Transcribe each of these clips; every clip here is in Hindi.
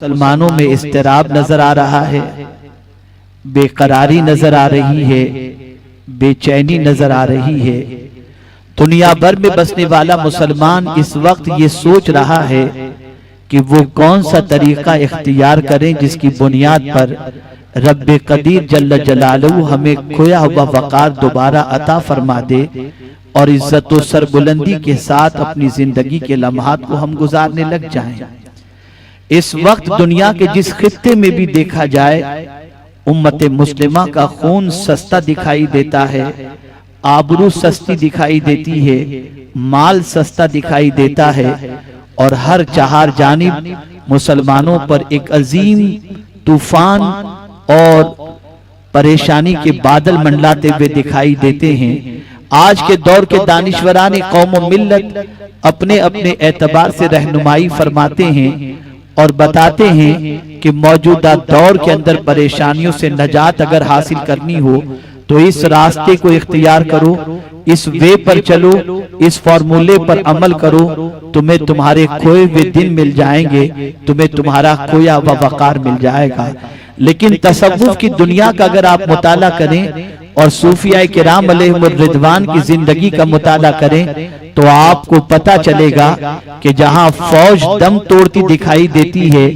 मुसलमानों में इस्तिराब नजर आ रहा है, बेकरारी नजर आ रही है, बेचैनी नजर आ रही है। दुनिया भर में बसने वाला मुसलमान इस वक्त ये सोच रहा है कि वो कौन सा तरीका इख्तियार करें जिसकी बुनियाद पर रब्बे कदीर जल्ल जलालहू हमें खोया हुआ वकार दोबारा अता फरमा दे और इज्जत व सरबुलंदी के साथ अपनी जिंदगी के लम्हात को हम गुजारने लग जाएं। इस वक्त दुनिया के जिस खित्ते में भी देखा जाए, उम्मत मुस्लिमा का खून सस्ता दिखाई देता है, आबरू सस्ती दिखाई देती है, माल सस्ता दिखाई देता है और हर चार जानिब मुसलमानों पर एक अजीम तूफान और परेशानी के बादल मंडलाते हुए दिखाई देते हैं। आज के दौर के दानिशवरान कौम व मिल्लत अपने अपने एतबार से रहनुमाई फरमाते हैं और बताते हैं कि मौजूदा दौर के अंदर परेशानियों से नजात अगर हासिल करनी हो तो इस रास्ते को इख्तियार करो, इस वे पर चलो, इस फॉर्मूले पर अमल करो, तुम्हें तुम्हारे खोए हुए दिन मिल जाएंगे, तुम्हें तुम्हारा खोया हुआ वकार मिल जाएगा। लेकिन तसव्वुफ की दुनिया का अगर आप मुताला करें और सूफिया किराम अलैहिमुर रिदवान की जिंदगी का मुताला करें तो आपको पता चलेगा कि जहां फौज दम तोड़ती दिखाई देती है,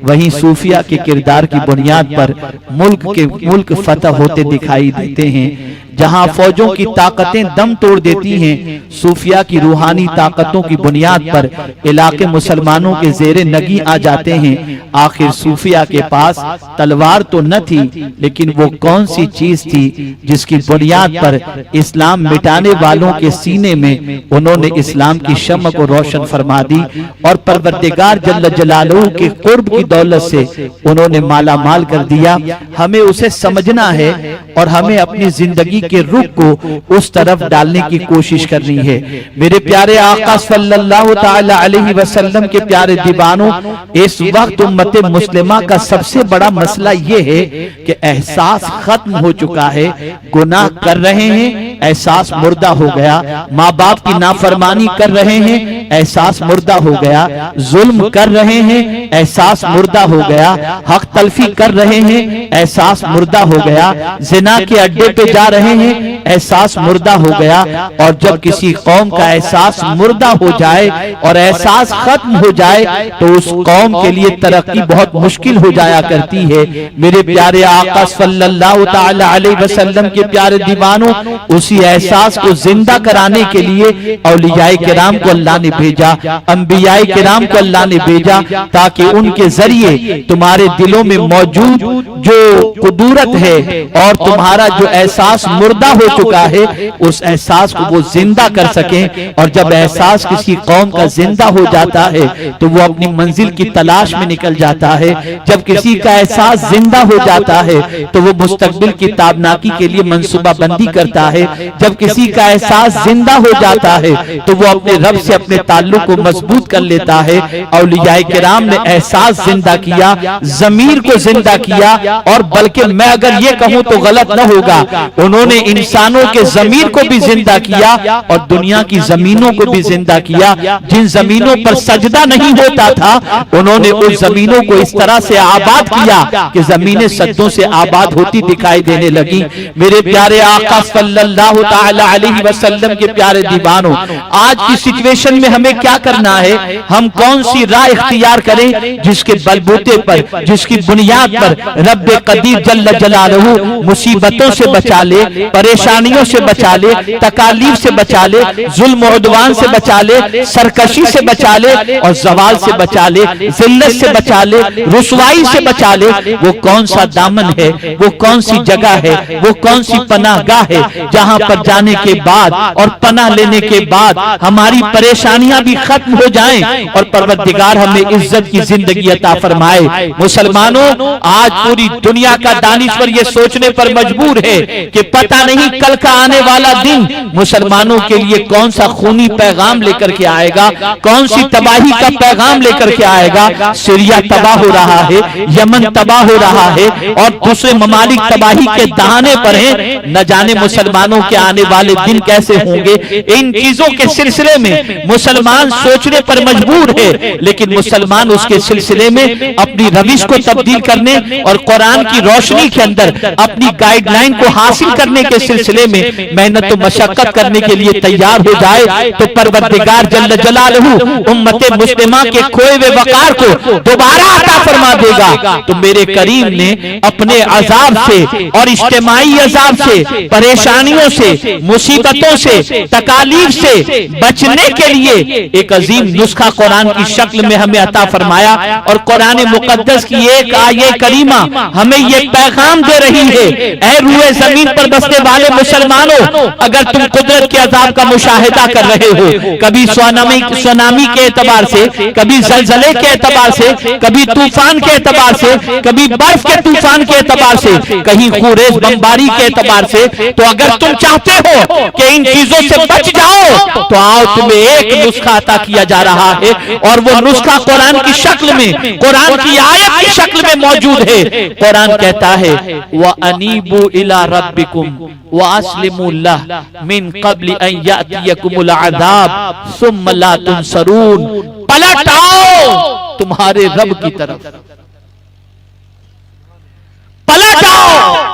वहीं सूफिया के किरदार की बुनियाद पर मुल्क फतह होते दिखाई देते हैं। जहां फौजों की ताकतें दम तोड़ देती हैं, सूफिया की रूहानी ताकतों की बुनियाद पर इलाके मुसलमानों के जेरे नगी आ जाते हैं। आखिर सूफिया के पास तलवार तो न थी, लेकिन वो कौन सी चीज थी जिसकी बुनियाद पर इस्लाम मिटाने वालों के सीने में उन्होंने इस्लाम की शम्म को रोशन फरमा दी और परवरदिगार जल्ल जलालहू के कुर्ब की दौलत से उन्होंने माला माल कर दिया। हमें उसे समझना है और हमें अपनी जिंदगी के रुख को उस तरफ डालने की कोशिश करनी है। मेरे प्यारे आका सल्लल्लाहु तआला अलैहि वसल्लम के प्यारे दीवानों, इस वक्त उम्मत मुस्लिमा का सबसे बड़ा मसला ये है कि एहसास खत्म हो चुका है। गुनाह कर रहे हैं, एहसास मुर्दा हो गया। माँ बाप की नाफरमानी कर रहे हैं, एहसास मुर्दा हो गया। जुल्म कर रहे हैं, एहसास मुर्दा हो गया। हक तलफी कर रहे हैं, एहसास मुर्दा हो गया। जिना के अड्डे पे जा रहे हैं, एहसास मुर्दा हो गया। और जब किसी कौम का एहसास मुर्दा हो जाए और एहसास खत्म हो जाए तो उस कौम के लिए तरक्की बहुत मुश्किल हो जाया करती है। मेरे प्यारे आका सल्लल्लाहु तआला अलैहि वसल्लम के प्यारे दीवानों, उसी एहसास को जिंदा कराने के लिए औलियाए किराम को अल्लाह ने भेजा, अंबियाए किराम को अल्लाह ने भेजा, ताकि उनके जरिए तुम्हारे दिलों में मौजूद जो कुदरत है और तुम्हारा जो एहसास मुर्दा हो चुका है, उस एहसास को वो जिंदा कर सकें। और जब एहसास किसी कौम का जिंदा हो जाता है तो वो अपनी मंजिल की तलाश में निकल जाता है। जब किसी का एहसास जिंदा हो जाता है तो वो मुस्तकबिल की ताबनाकी के लिए मंसूबा बंदी करता है। जब किसी का एहसास जिंदा हो जाता है तो वो अपने रब से अपने ताल्लुक को मजबूत कर लेता है। औलियाए किराम ने एहसास जिंदा किया, ज़मीर को जिंदा किया, और बल्कि मैं अगर ये कहूं तो गलत न होगा, उन्होंने इंसानों के ज़मीर को भी जिंदा किया और दुनिया की जमीनों को भी जिंदा किया। जिन जमीनों पर सजदा नहीं होता था, उन्होंने उस जमीनों को इस तरह से आबाद किया कि जमीनें सज्जों से आबाद होती दिखाई देने लगी। मेरे प्यारे आका सल्लल्लाहु तआला अलैहि वसल्लम के प्यारे दीवानों, आज की सिचुएशन में हमें क्या करना है? हम कौन सी राह इख्तियार करें जिसके बलबूते पर, जिसकी बुनियाद पर रब्बे कदीर जल्ल जलालहू मुसीबतों से बचा ले, परेशानियों से बचा ले, तकालीफ से बचा ले, जुल्म उद्वान से बचा ले, सरकशी से बचा ले और जवाल से बचा ले, जिल्लत से बचा ले, रुसवाई से बचा ले। वो कौन सा दामन है, वो कौन सी जगह है, वो कौन सी पनाहगाह है जहां पर जाने के बाद और पनाह लेने के बाद हमारी परेशानियां भी खत्म हो जाएं और परवरदिगार हमें इज्जत की जिंदगी अता फरमाए। मुसलमानों, आज पूरी दुनिया का दानिश्वर ये सोचने पर मजबूर है कि पता नहीं कल का आने वाला दिन मुसलमानों के लिए कौन सा खूनी पैगाम लेकर के आएगा, कौन सी तबाही का पैगाम लेकर के आएगा। सीरिया तबाह हो रहा है, यमन तबाह हो रहा है और दूसरे ममालिक तबाही के दहाने पर हैं। न जाने मुसलमानों के आने वाले दिन कैसे होंगे। इन चीजों के सिलसिले में मुसलमान सोचने पर मजबूर है, लेकिन मुसलमान उसके सिलसिले में अपनी रविश को तब्दील करने और कुरान की रोशनी के अंदर अपनी गाइडलाइन को हासिल करने के सिलसिले में मेहनत तो मशक्कत करने के लिए तैयार हो जाए तो परवरदिगार जल्ल जलालहू उम्मत मुस्लिमा के खोए हुए वकार को दोबारा अता फरमा देगा। तो मेरे करीम ने अपने अजाब से और इज्तिमाई अजाब से, परेशानियों से, मुसीबतों से, तकालीफ से बचने के लिए एक अजीम नुस्खा कुरान की शक्ल में हमें अता फरमाया। और कुरान मुकद्दस की एक आयत करीमा हमें ये पैगाम दे रही है, ऐ रूए जमीन पर बसने वाले मुसलमानों, अगर तुम कुदरत के अजाब का मुशाहिदा कर रहे हो, कभी सुनामी के एतबार से, कभी जलजले के एतबार से, कभी तूफान के एतबार से, कभी बर्फ के तूफान के एतबार से, कहीं खूरेज बमबारी के एतबार से, तो अगर तुम चाहते हो कि इन चीजों से बच जाओ तो आओ, तुम्हें एक नुस्खा अता किया जा रहा है और वो नुस्खा कुरान की शक्ल में, कुरान की आयत की शक्ल में मौजूद है। कुरान कहता है व अनीबू इला रब्बिकुम व अस्लिमू लह मिन क़ब्ल अन यातियकुमुल अज़ाब सुम्मा ला तुनसरून। पलट आओ तुम्हारे रब की तरफ, पलट आओ।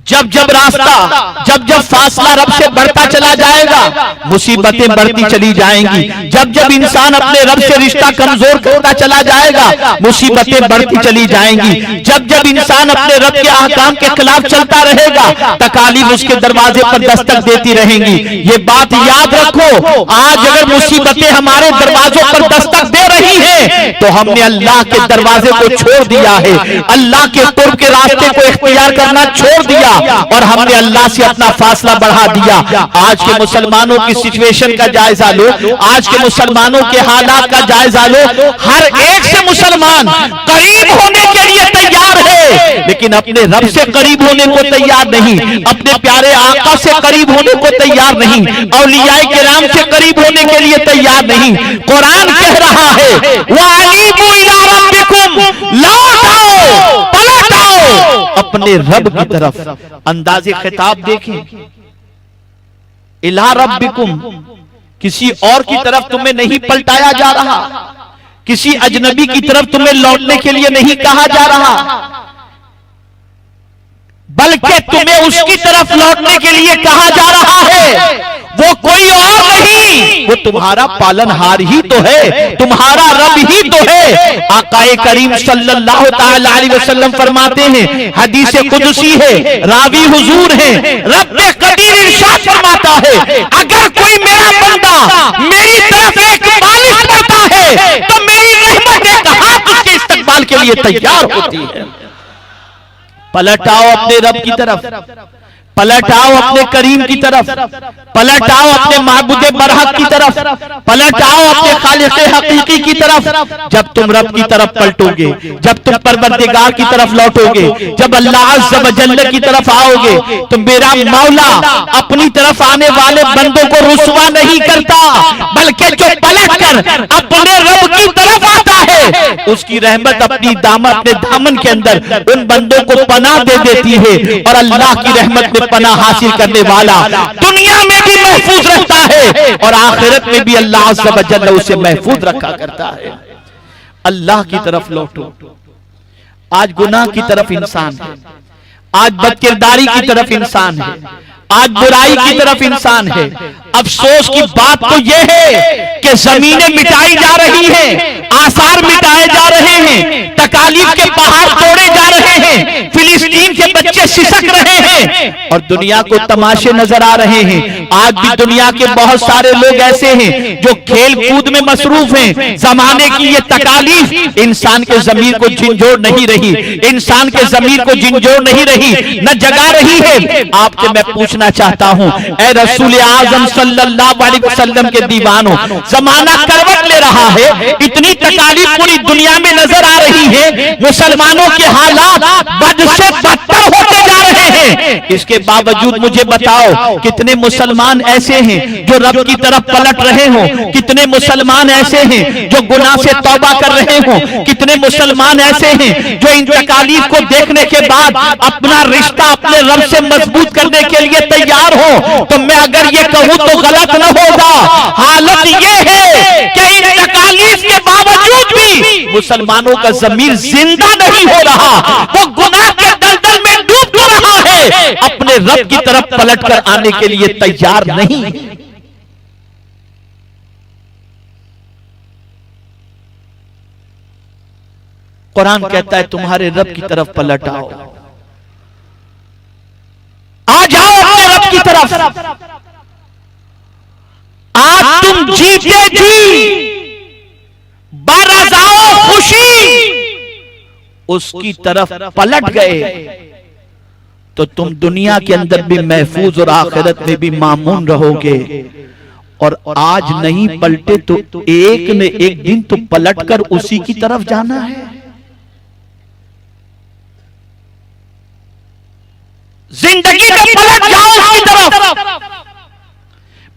जब जब रास्ता, जब जब फासला रब से बढ़ता चला जाएगा, मुसीबतें बढ़ती चली जाएंगी। जब जब इंसान अपने रब से रिश्ता कमजोर करता चला जाएगा, मुसीबतें बढ़ती चली जाएंगी। जब जब इंसान अपने रब के अहकाम के खिलाफ चलता रहेगा, तकालीफ उसके दरवाजे पर दस्तक देती रहेंगी। ये बात याद रखो, आज अगर मुसीबतें हमारे दरवाजों पर दस्तक दे रही है तो हमने अल्लाह के दरवाजे को छोड़ दिया है, अल्लाह के कुर्ब के रास्ते को इख्तियार करना छोड़ दिया और हमने अल्लाह से अपना फासला बढ़ा दिया। आज के मुसलमानों की सिचुएशन का जायजा लो, आज के मुसलमानों के हालात का जायजा लो। हर एक से मुसलमान करीब होने के लिए तैयार है, लेकिन अपने रब से करीब होने को तैयार नहीं, अपने प्यारे आका से करीब होने को तैयार नहीं, औलियाए किराम से करीब होने के लिए तैयार नहीं। कुरान कह रहा है वअनीबू इला रब्बिकुम, लौट आओ, पलट आओ अपने रब की तरफ। अंदाज़े खिताब देखें, इला रब्बिकुम, किसी और की तरफ तुम्हें नहीं पलटाया जा रहा, किसी अजनबी की तरफ तुम्हें लौटने के लिए नहीं कहा जा रहा, बल्कि तुम्हें उसकी तरफ लौटने के लिए कहा जा रहा है। वो कोई और नहीं, वो तुम्हारा पालनहार ही तो है, तुम्हारा रब ही तो है। आकाए करीम सल्लल्लाहु तआला अलैहि वसल्लम फरमाते हैं, हदीस कुदसी है, रावी हुजूर है, रब्बे कदीर इरशाद फरमाता है, अगर कोई मेरा बंदा मेरी तरफ एक मालिश करता है तो मेरी रहमत एक हाथ उसके इस्तकबाल के लिए तैयार होती है। पलट आओ अपने रब की तरफ, पलट आओ अपने करीम की तरफ, पलट आओ अपने माबूदे बरहक की तरफ, पलट आओ अपने खालिक़े हकीकी की तरफ। जब तुम रब की तरफ पलटोगे, जब तुम परवरदिगार की तरफ लौटोगे, जब अल्लाह अज़्ज़ व जल्ल की तरफ आओगे, तो मेरा मौला अपनी तरफ आने वाले बंदों को रुसवा नहीं करता, बल्कि जो पलट कर अपने रब की तरफ आता है उसकी रहमत अपने दामन के अंदर उन बंदों को पनाह दे देती है। और अल्लाह की रहमत में पनाह हासिल करने वाला दुनिया में भी महफूज रहता है और आखिरत में भी अल्लाह अज़्ज़ व जल्ल उसे महफूज रखा करता है। अल्लाह की तरफ लौटो। आज गुनाह की तरफ इंसान है, आज बदकिरदारी की तरफ इंसान है, आज बुराई की तरफ इंसान है। अफसोस की बात तो यह है कि जमीनें मिटाई जा रही हैं, आसार मिटाए जा रहे हैं, तकालीफ के पहाड़ तोड़े जा रहे हैं, फिलिस्तीन के बच्चे सिसक रहे हैं और दुनिया को तमाशे नजर आ रहे हैं। आज भी दुनिया के बहुत सारे लोग ऐसे हैं जो खेल कूद में मसरूफ हैं। जमाने की ये तकालीफ इंसान के ज़मीर को झिंझोड़ नहीं रही, इंसान के ज़मीर को झिंझोड़ नहीं रही, न जगा रही है। आपसे मैं पूछना चाहता हूं, ऐ रसूल आज़म सल्लल्लाहु अलैहि वसल्लम के दीवानों, जमाना करवट ले रहा है, इतनी तकालीफ पूरी दुनिया में नजर आ रही है, मुसलमानों के हालात बद से बदतर होते जा रहे हैं, इसके बावजूद मुझे बताओ कितने मुसलमान ऐसे हैं जो रब की तरफ पलट रहे हो, कितने मुसलमान ऐसे हैं जो गुनाह से तौबा कर रहे हो, कितने मुसलमान ऐसे हैं जो इन तकालीफ को देखने के बाद अपना रिश्ता अपने रब से मजबूत करने के लिए तैयार हो। तो मैं अगर ये कहूं तो गलत न होगा। हालत ये है कि इन तकालीफ के बावजूद भी मुसलमानों का ज़मीर जिंदा नहीं हो रहा, वो गुनाह के दलदल में डूब रहा है, अपने रब की तरफ पलट कर आने के लिए तैयार नहीं। कुरान कहता है तुम्हारे रब की तरफ पलट आओ, आ जाओ अपने रब की तरफ। आज तुम जीते जी बरजाओ खुशी उसकी तरफ पलट गए तो तुम दुनिया के अंदर भी महफूज और आखिरत में भी मामून रहोगे। और आज नहीं पलटे तो एक न एक दिन तो पलटकर उसी की तरफ जाना है। जिंदगी में पलट जाओ उसकी तरफ।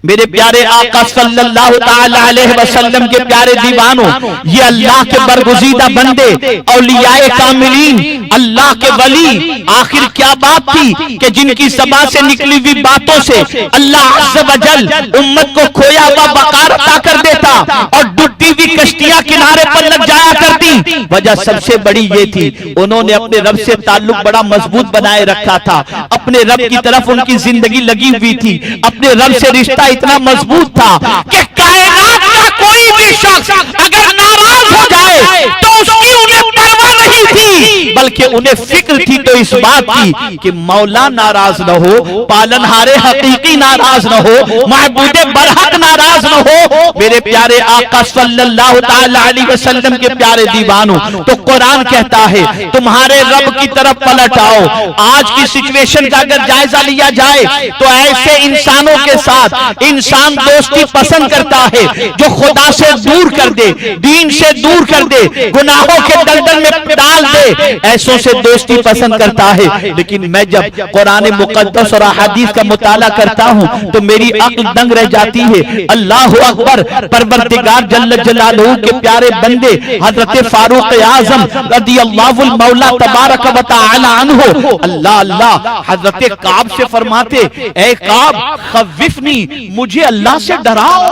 मेरे प्यारे आका सल्लल्लाहु ताला अलैहि वसल्लम के प्यारे दीवानों, ये अल्लाह के बरगुज़ीदा बंदे, औलियाए कामिलीन, अल्लाह के वली, आखिर क्या बात थी कि जिनकी ज़बान से निकली हुई बातों से अल्लाह अज़्ज़ व जल उम्मत को खोया हुआ वक़ार अता कर देता और डूबती हुई कश्तियां किनारे पर लग जाया करती। वजह सबसे बड़ी ये थी, उन्होंने अपने रब से ताल्लुक बड़ा मजबूत बनाए रखा था, अपने रब की तरफ उनकी जिंदगी लगी हुई थी, अपने रब से रिश्ता इतना मजबूत था कि कायनात का कोई भी शख्स अगर नाराज हो जाए तो उसकी उन्हें परवाह नहीं थी, बल्कि उन्हें फिक्र थी तो इस बात की कि मौला नाराज न हो, पालनहारे हकीकी नाराज न हो, महबूबे बरहक नाराज न हो। मेरे प्यारे आका सल्लल्लाहु ताला अलैहि वसल्लम के प्यारे दीवानों, तो कुरान कहता है तुम्हारे रब की तरफ पलट आओ। आज की सिचुएशन का अगर जायजा लिया जाए तो ऐसे इंसानों के साथ इंसान दोस्ती पसंद करता है जो खुदा से दूर कर दे, दीन से दूर कर दे, गुनाहों के दलदल में डाल दे, ऐसों से दोस्ती पसंद करता है। लेकिन मैं जब कुरान मुकद्दस और अहादीस का मुताला करता हूं तो मेरी अक्ल दंग रह जाती है। अल्लाह अकबर, परवरदिगार जल्ल जलालहू के प्यारे बंदे हजरत फारूक आजम रदियल्लाहु मौला तबारक व तआला अन्हु अल्लाह अल्लाह हजरत काब से फरमाते, ए काब खव्विफनी, मुझे अल्लाह से डराओ,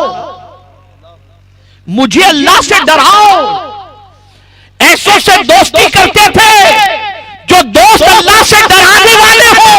मुझे अल्लाह से डराओ। ऐसों से दोस्ती करते थे जो दोस्त अल्लाह से डराने वाले हो,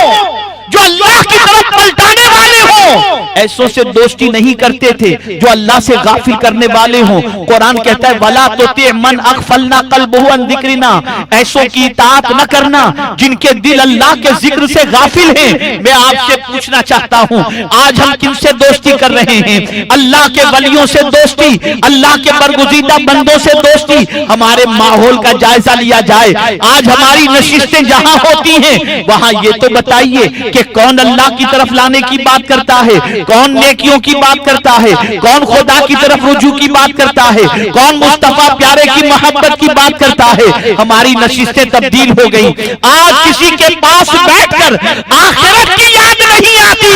जो अल्लाह की तरफ पलटाने वाले हो। ऐसों से दोस्ती नहीं करते थे जो अल्लाह से गाफिल करने वाले हो। कुरान कहता है वला तुति मन अगफलना क़ल्बहु अन ज़िक्रिना, ऐसों की इताअत न करना जिनके दिल अल्लाह के जिक्र से गाफिल हैं। मैं आपसे पूछना चाहता हूं, आज हम किनसे दोस्ती कर रहे हैं? अल्लाह के वलियों से दोस्ती, अल्लाह के बरगुज़ीदा बंदों से दोस्ती। हमारे माहौल का जायजा लिया जाए, आज हमारी नशिस्तें जहां होती हैं वहां ये तो बताइए कि कौन अल्लाह की तरफ लाने की बात करता है, कौन नेकियों की बात करता है, कौन खुदा की तरफ रुजू की बात करता है, कौन मुस्तफा प्यारे की मोहब्बत की बात करता है। हमारी नशिस्तें तब्दील हो गई। आज किसी के पास बैठकर आखिरत की याद नहीं आती,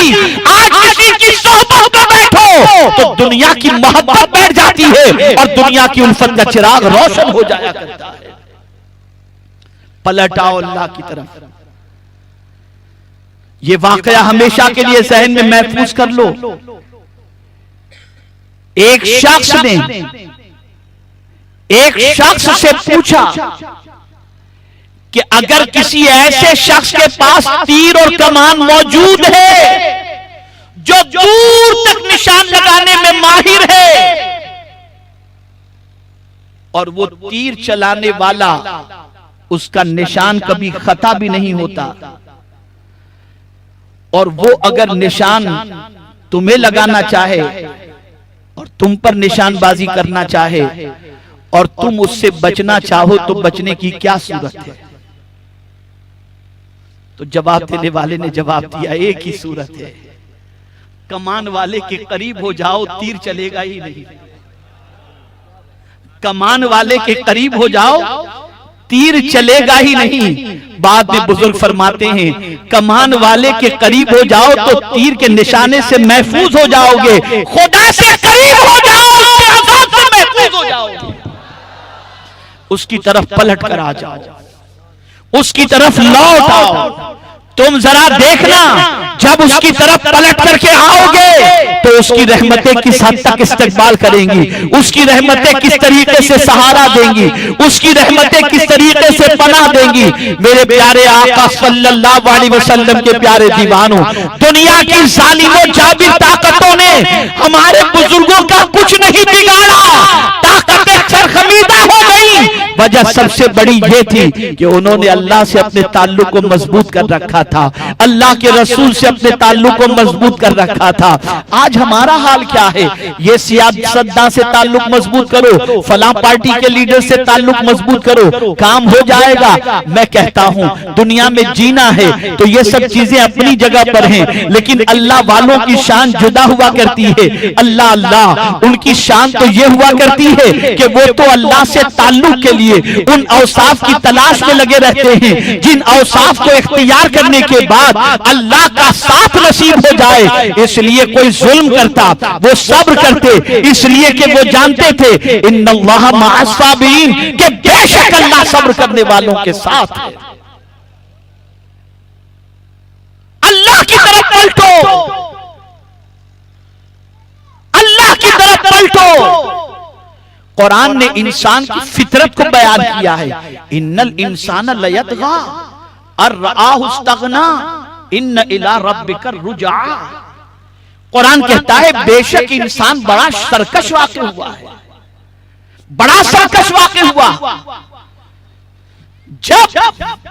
आज किसी की सोहबत में बैठो तो दुनिया की मोहब्बत बैठ जाती है और दुनिया की उल्फत का चिराग रोशन हो जाया करता है। पलट आओ अल्लाह की तरफ। ये वाकया हमेशा के लिए ज़हन में महफूज कर लो। एक शख्स से पूछा कि अगर किसी ऐसे शख्स के पास तीर और कमान मौजूद है जो दूर तक निशान लगाने में माहिर है और वो तीर चलाने वाला, उसका निशान कभी खता भी नहीं होता, और वो अगर निशान तुम्हें लगाना चाहे और तुम पर निशानबाजी करना चाहे और तुम उससे बचना चाहो तो बचने की क्या सूरत है? तो जवाब देने वाले ने जवाब दिया, एक ही सूरत है, कमान वाले के करीब हो जाओ, तीर चलेगा ही नहीं। कमान वाले के करीब हो जाओ, तीर चलेगा ही नहीं, बाद में बुजुर्ग फरमाते हैं, कमान वाले के करीब हो जाओ तो तीर के निशाने से महफूज हो जाओगे, खुदा से करीब हो जाओ उसके अज़ाब से महफूज हो जाओगे। उसकी तरफ पलट कर आ जाओ, उसकी तरफ लौट आओ। तुम जरा देखना, जब उसकी तरफ पलट करके आओगे तो उसकी रहमतें किस हद तक इस्तकबाल करेंगी, उसकी रहमतें किस तरीके से सहारा देंगी, उसकी रहमतें किस तरीके से पनाह देंगी। मेरे प्यारे आका सल्लल्लाहु अलैहि वसल्लम के प्यारे दीवानों, दुनिया की जालिमों जाबिर ताकतों ने हमारे बुजुर्गों का कुछ नहीं बिगाड़ा, ताकतें सरखमीदा हो गई। वजह सबसे बड़ी ये थी कि उन्होंने अल्लाह से अपने ताल्लुक को मजबूत कर रखा था, अल्लाह के रसूल से अपने ताल्लुक को मजबूत कर रखा था। आज हमारा हाल क्या है? ये सियासतदान से ताल्लुक मजबूत करो, फलां पार्टी के लीडर से ताल्लुक मजबूत करो, काम हो जाएगा। मैं कहता हूं दुनिया में जीना है तो ये सब चीजें अपनी जगह पर हैं, लेकिन अल्लाह वालों की शान जुदा हुआ करती है। अल्लाह अल्लाह उनकी शान तो ये हुआ करती है कि वो तो अल्लाह से ताल्लुक के लिए उन औसाफ की तलाश में लगे रहते हैं जिन औसाफ को इख्तियार करने के बाद अल्लाह का साथ नसीब हो जाए। इसलिए कोई जुल्म करता वो सब्र करते, इसलिए कि वो जानते थे इन्नल्लाह मअस साबिरीन, कि बेशक अल्लाह सब्र करने वालों के साथ है। अल्लाह की तरफ पलटो, अल्लाह की तरफ पलटो। कुरान ने इंसान की फितरत को बयान किया है, इन्नल इंसान लयतगा अर्राहु इस्तगना इन्न इला रब्बिका रुजा। कुरान कहता है बेशक इंसान बड़ा सरकश वाक़ हुआ है, बड़ा सरकश वाक़ हुआ जब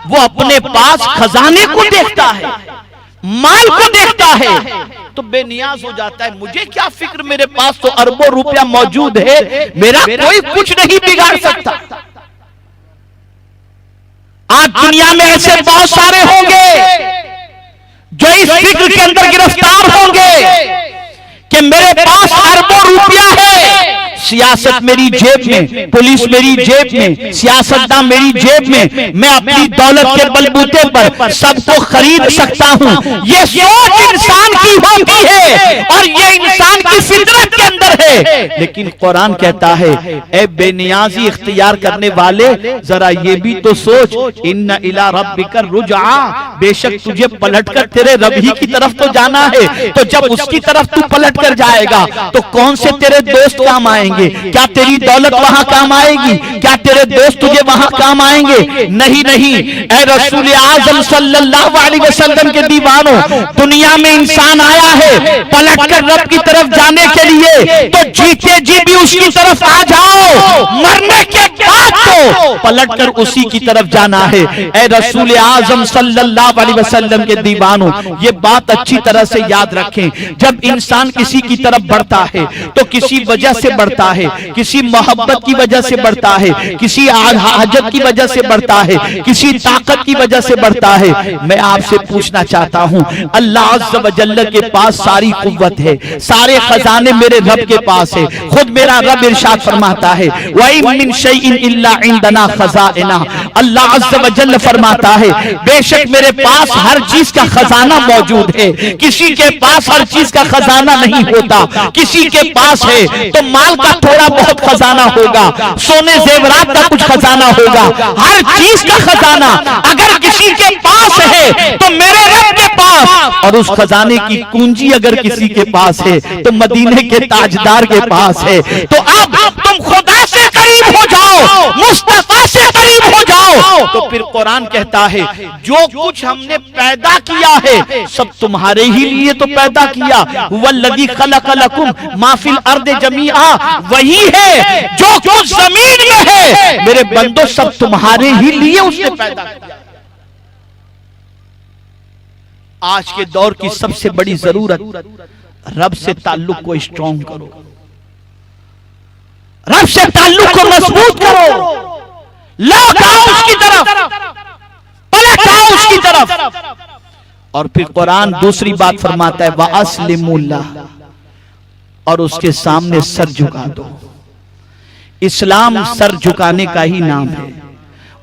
वो अपने पास खजाने को देखता है, माल को देखता है तो बेनियाज हो जाता है। मुझे क्या फिक्र, मेरे पास तो अरबों रुपया मौजूद है, मेरा कोई कुछ नहीं बिगाड़ सकता। आज दुनिया में ऐसे बहुत सारे होंगे जो इस फिक्र के अंदर गिरफ्तार होंगे कि मेरे पास अरबों रुपया है, सियासत मेरी जेब में, पुलिस मेरी जेब में, सियासतदान मेरी जेब में, मैं अपनी दौलत के बलबूते पर सबको खरीद सकता हूं। ये सोच इंसान की होती है और ये इंसान की फितरत के अंदर है। लेकिन कुरान कहता है ए बेनियाजी इख्तियार करने वाले, जरा ये भी तो सोच, इन्ना इला रब्बिका रुजा, बेशक तुझे पलटकर तेरे रब ही की तरफ तो जाना है। तो जब उसकी तरफ तू पलट कर जाएगा तो कौन से तेरे दोस्त काम आएंगे? क्या तेरी दौलत वहां काम आएगी? क्या तेरे दोस्त तुझे वहां काम आएंगे? नहीं नहीं। ऐ रसूल आज़म सल्लल्लाहु अलैहि वसल्लम के दीवानों, दुनिया में इंसान आया है पलटकर रब की तरफ जाने के लिए, तो जीते जी भी उसकी तरफ आ जाओ, मरने के बाद तो पलटकर उसी की तरफ जाना है। ऐ रसूल आज़म सल्लल्लाहु अलैहि वसल्लम के दीवानों, ये बात अच्छी तरह से याद रखें। जब इंसान किसी की तरफ बढ़ता है तो किसी वजह से बढ़ता है, किसी मोहब्बत की वजह से बढ़ता है, किसी हाजत की वजह से बढ़ता है, किसी ताकत की वजह से बढ़ता है। मैं आपसे पूछना चाहता हूं, अल्लाह अज़्ज़ व जल्ल के पास सारी कुव्वत है, सारे खजाने मेरे रब के पास है। खुद मेरा रब इरशाद फरमाता है वई मिन शैइन इल्ला इंदना खज़ाइना, अल्लाह अज़्ज़ व जल्ल फरमाता है बेशक मेरे पास हर चीज का खजाना मौजूद है। किसी के पास हर चीज का खजाना नहीं होता, किसी के पास है तो माल का थोड़ा बहुत खजाना होगा, सोने जेवरात का कुछ खजाना होगा, हर चीज का खजाना अगर किसी के पास है तो मेरे रब के पास, और उस खजाने की कुंजी अगर किसी के पास है तो मदीने के ताजदार के पास है। तो अब तुम खुदा से करीब हो जाओ, मुस्तफा से करीब हो जाओ। तो फिर कुरान कहता है जो कुछ हमने पैदा किया है सब तुम्हारे ही लिए तो पैदा किया। वल्लज़ी खलक़ लकुम मा फिल अर्दि जमीआ, वही है जो कुछ जमीन में है मेरे बंदो सब तुम्हारे ही लिए उसने पैदा किया। आज के दौर की सबसे बड़ी जरूरत, रब से ताल्लुक को स्ट्रॉन्ग करो, रब से ताल्लुक को मजबूत करो, लौट आओ उसकी तरफ, पलट आओ उसकी तरफ। और फिर कुरान दूसरी बात फरमाता है वअस्लिमुल्लाह, और उसके सामने सर झुका दो। इस्लाम सर झुकाने का ही नाम है।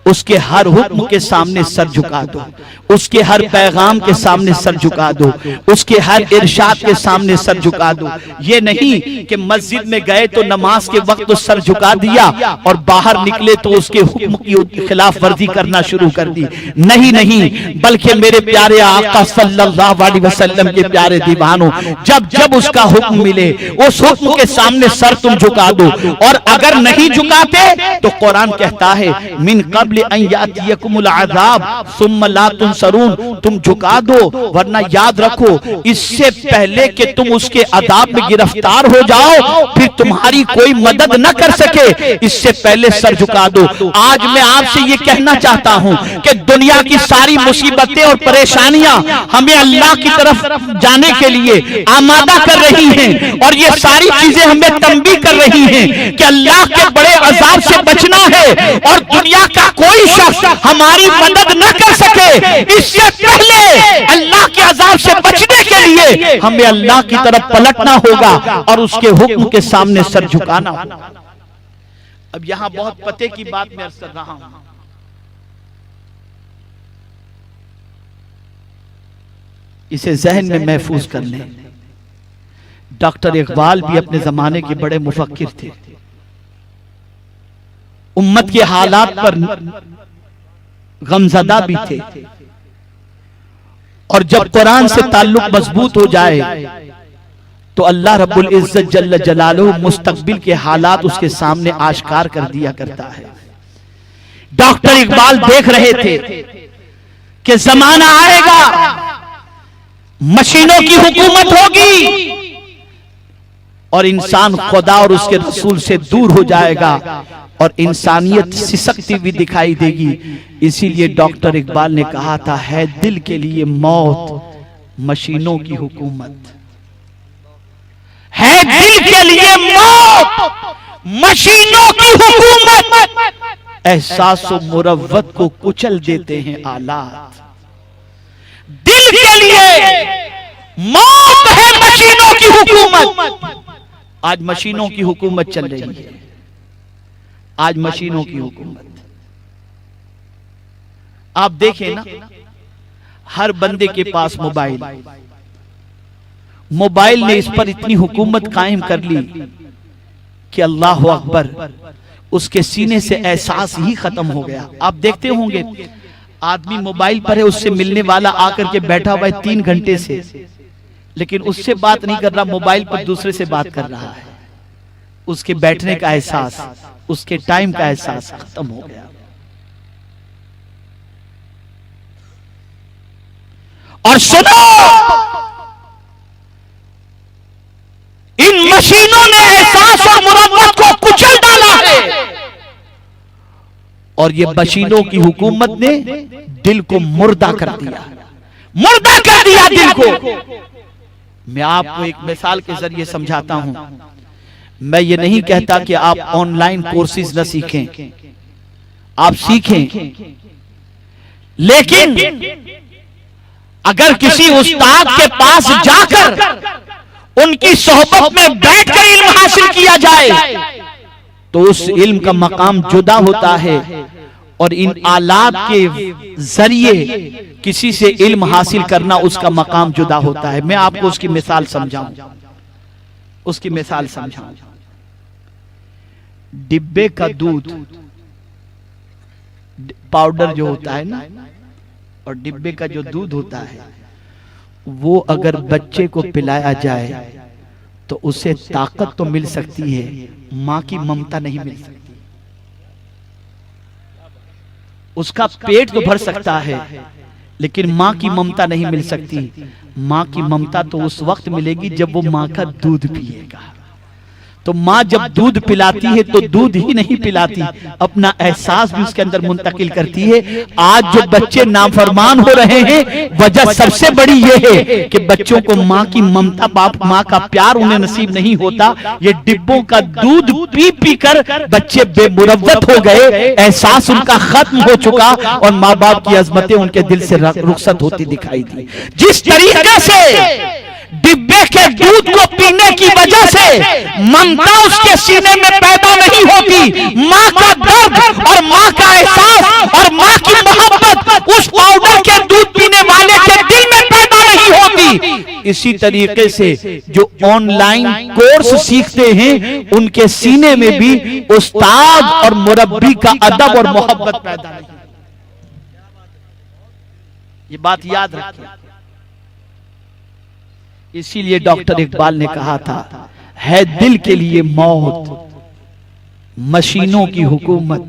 उसके हर हुक्म के सामने सर झुका दो, उसके हर पैगाम के सामने सर झुका दो, उसके हर इरशाद के सामने सर झुका दो। ये नहीं कि मस्जिद में गए तो नमाज के वक्त तो सर झुका दिया और बाहर निकले तो उसके हुक्म की खिलाफ वर्जी करना शुरू कर दी। नहीं नहीं, बल्कि मेरे प्यारे आका सल्लल्लाहु अलैहि वसल्लम के प्यारे दीवानों, जब जब उसका हुक्म मिले उस हुक्म के सामने सर तुम झुका दो। और अगर नहीं झुकाते तो कुरान कहता है मिन कब्ल अन यातियकुमुल अज़ाब सुम्मा ला तुनसरून, तुम झुका दो, वरना याद रखो इससे पहले कि तुम उसके अज़ाब में गिरफ्तार हो जाओ फिर तुम्हारी कोई मदद न कर सके, इससे पहले सर झुका दो। आज मैं आपसे ये कहना चाहता हूं कि दुनिया की सारी मुसीबतें और परेशानियां हमें अल्लाह की तरफ जाने के लिए आमादा कर रही हैं और ये सारी चीजें हमें तंबीह कर रही हैं कि अल्लाह के बड़े अज़ाब से बचना है और दुनिया का कोई शख्स हमारी मदद न कर सके। इससे पहले अल्लाह के अज़ाब से बचने के लिए हमें अल्लाह की तरफ पलटना होगा और उसके हुक्म के सामने सर झुकाना होगा। अब यहां बहुत पते की बात मैं अर्ज कर रहा हूं, इसे जहन में महफूज कर लें। डॉक्टर इकबाल भी अपने जमाने के बड़े मुफक्किर थे, उम्मत के हालात पर गमज़दा भी थे और जब कुरान से ताल्लुक मजबूत हो जाए तो अल्लाह रब्बुल इज्जत जल्ल जलालुहु मुस्तकबिल के हालात उसके सामने आश्कार कर दिया करता है। डॉक्टर इकबाल देख रहे थे कि जमाना आएगा, मशीनों की हुकूमत होगी और इंसान खुदा और उसके रसूल से दूर हो जाएगा और इंसानियत सिसकती हुई दिखाई देगी। इसीलिए डॉक्टर इकबाल ने कहा था, है दिल के लिए मौत मशीनों की हुकूमत, है दिल के लिए मौत मशीनों की हुकूमत, एहसासो मुरव्वत को कुचल देते हैं आलात। दिल के लिए मौत है मशीनों की हुकूमत। आज मशीनों की हुकूमत चल रही है, आज मशीनों की हुकूमत। आप देखें ना, हर बंदे के पास मोबाइल, मोबाइल ने इस पर इतनी हुकूमत कायम कर ली कि अल्लाह अकबर, उसके सीने से एहसास ही खत्म हो गया। आप देखते होंगे आदमी मोबाइल पर है, उससे मिलने वाला आकर के बैठा हुआ है 3 घंटे से, लेकिन उससे बात नहीं कर रहा, मोबाइल पर दूसरे से बात कर रहा है। उसके बैठने का एहसास, उसके टाइम का एहसास खत्म हो गया। और सुनो, इन मशीनों ने एहसास और मुरव्वत को कुचल डाला है और ये मशीनों की हुकूमत ने दिल को मुर्दा कर दिया, मुर्दा कर दिया दिल को। मैं आपको एक मिसाल के जरिए समझाता हूं। मैं ये नहीं कहता कि आप ऑनलाइन कोर्सेज न सीखें, आप सीखें, लेकिन अगर किसी उस्ताद के पास जाकर उनकी सोहबत में बैठकर इल्म हासिल किया जाए तो उस इल्म का मकाम जुदा होता है और इन आलात के जरिए किसी से इल्म हासिल करना उसका मकाम जुदा होता है। मैं आपको उसकी मिसाल समझाऊं, उसकी मिसाल समझाऊं। डिब्बे का दूध पाउडर जो होता है ना, और डिब्बे का जो दूध होता है, वो अगर बच्चे को पिलाया जाए तो उसे ताकत तो मिल सकती है, मां की ममता नहीं मिल सकती। उसका पेट तो भर सकता है लेकिन मां की ममता नहीं मिल सकती। मां की ममता तो उस वक्त मिलेगी जब वो मां का दूध पिएगा। तो मां जब दूध पिलाती है तो दूध ही नहीं पिलाती, अपना एहसास भी उसके अंदर मुंतकिल करती है। आज जो बच्चे नाफरमान हो रहे हैं, वजह सबसे बड़ी ये है कि बच्चों को मां की ममता, बाप मां का प्यार उन्हें नसीब नहीं होता। ये डिब्बों का दूध पी पी कर बच्चे बेमुरव्वत हो गए, एहसास उनका खत्म हो चुका और माँ बाप की अजमतें उनके दिल से रुखसत होती दिखाई दी। जिस तरीके से डिब्बे के दूध को पीने की वजह से ममता उसके सीने में पैदा नहीं होती, मां का दर्द और मां का एहसास और इसी तरीके से जो ऑनलाइन कोर्स सीखते हैं उनके सीने में भी उस्ताद और मुरब्बी का अदब और मोहब्बत पैदा नहीं। ये बात याद रखिए। इसीलिए डॉक्टर इकबाल ने कहा था, है दिल के लिए मौत मशीनों की हुकूमत,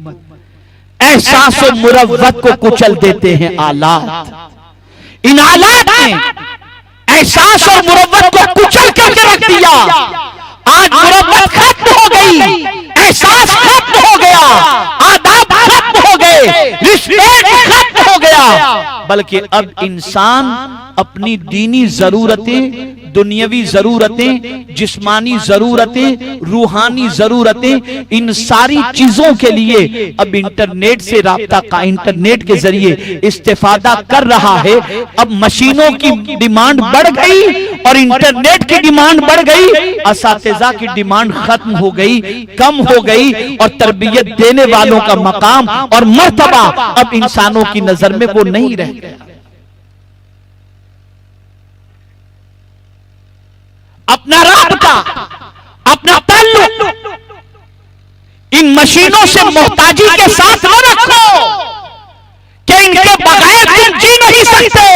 एहसास और मुरव्वत को कुचल देते हैं आलात। इन आलात ने एहसास और मुरव्वत को कुचल करके रख दिया। आज मुरव्वत खत्म हो गई, एहसास खत्म हो गया, आदाब खत्म हो गए, रिस्पेक्ट खत्म हो गया, बल्कि अब इंसान अपनी दीनी जरूरतें, दुनियावी जरूरतें, जिस्मानी जरूरतें, रूहानी जरूरतें, इन सारी चीजों के लिए अब इंटरनेट से राब्ता का, इंटरनेट के जरिए इस्तेफादा कर रहा है। अब मशीनों की डिमांड बढ़ गई और इंटरनेट की डिमांड बढ़ गई, असातिज़ा की डिमांड खत्म हो गई, कम हो गई, और तरबियत देने वालों का मकाम और मर्तबा अब इंसानों की नजर में वो नहीं रह गया। अपना राब्ता, अपना ताल्लुक इन मशीनों से मोहताजी के साथ न रखो कि इनके बगैर तुम जी नहीं सकते,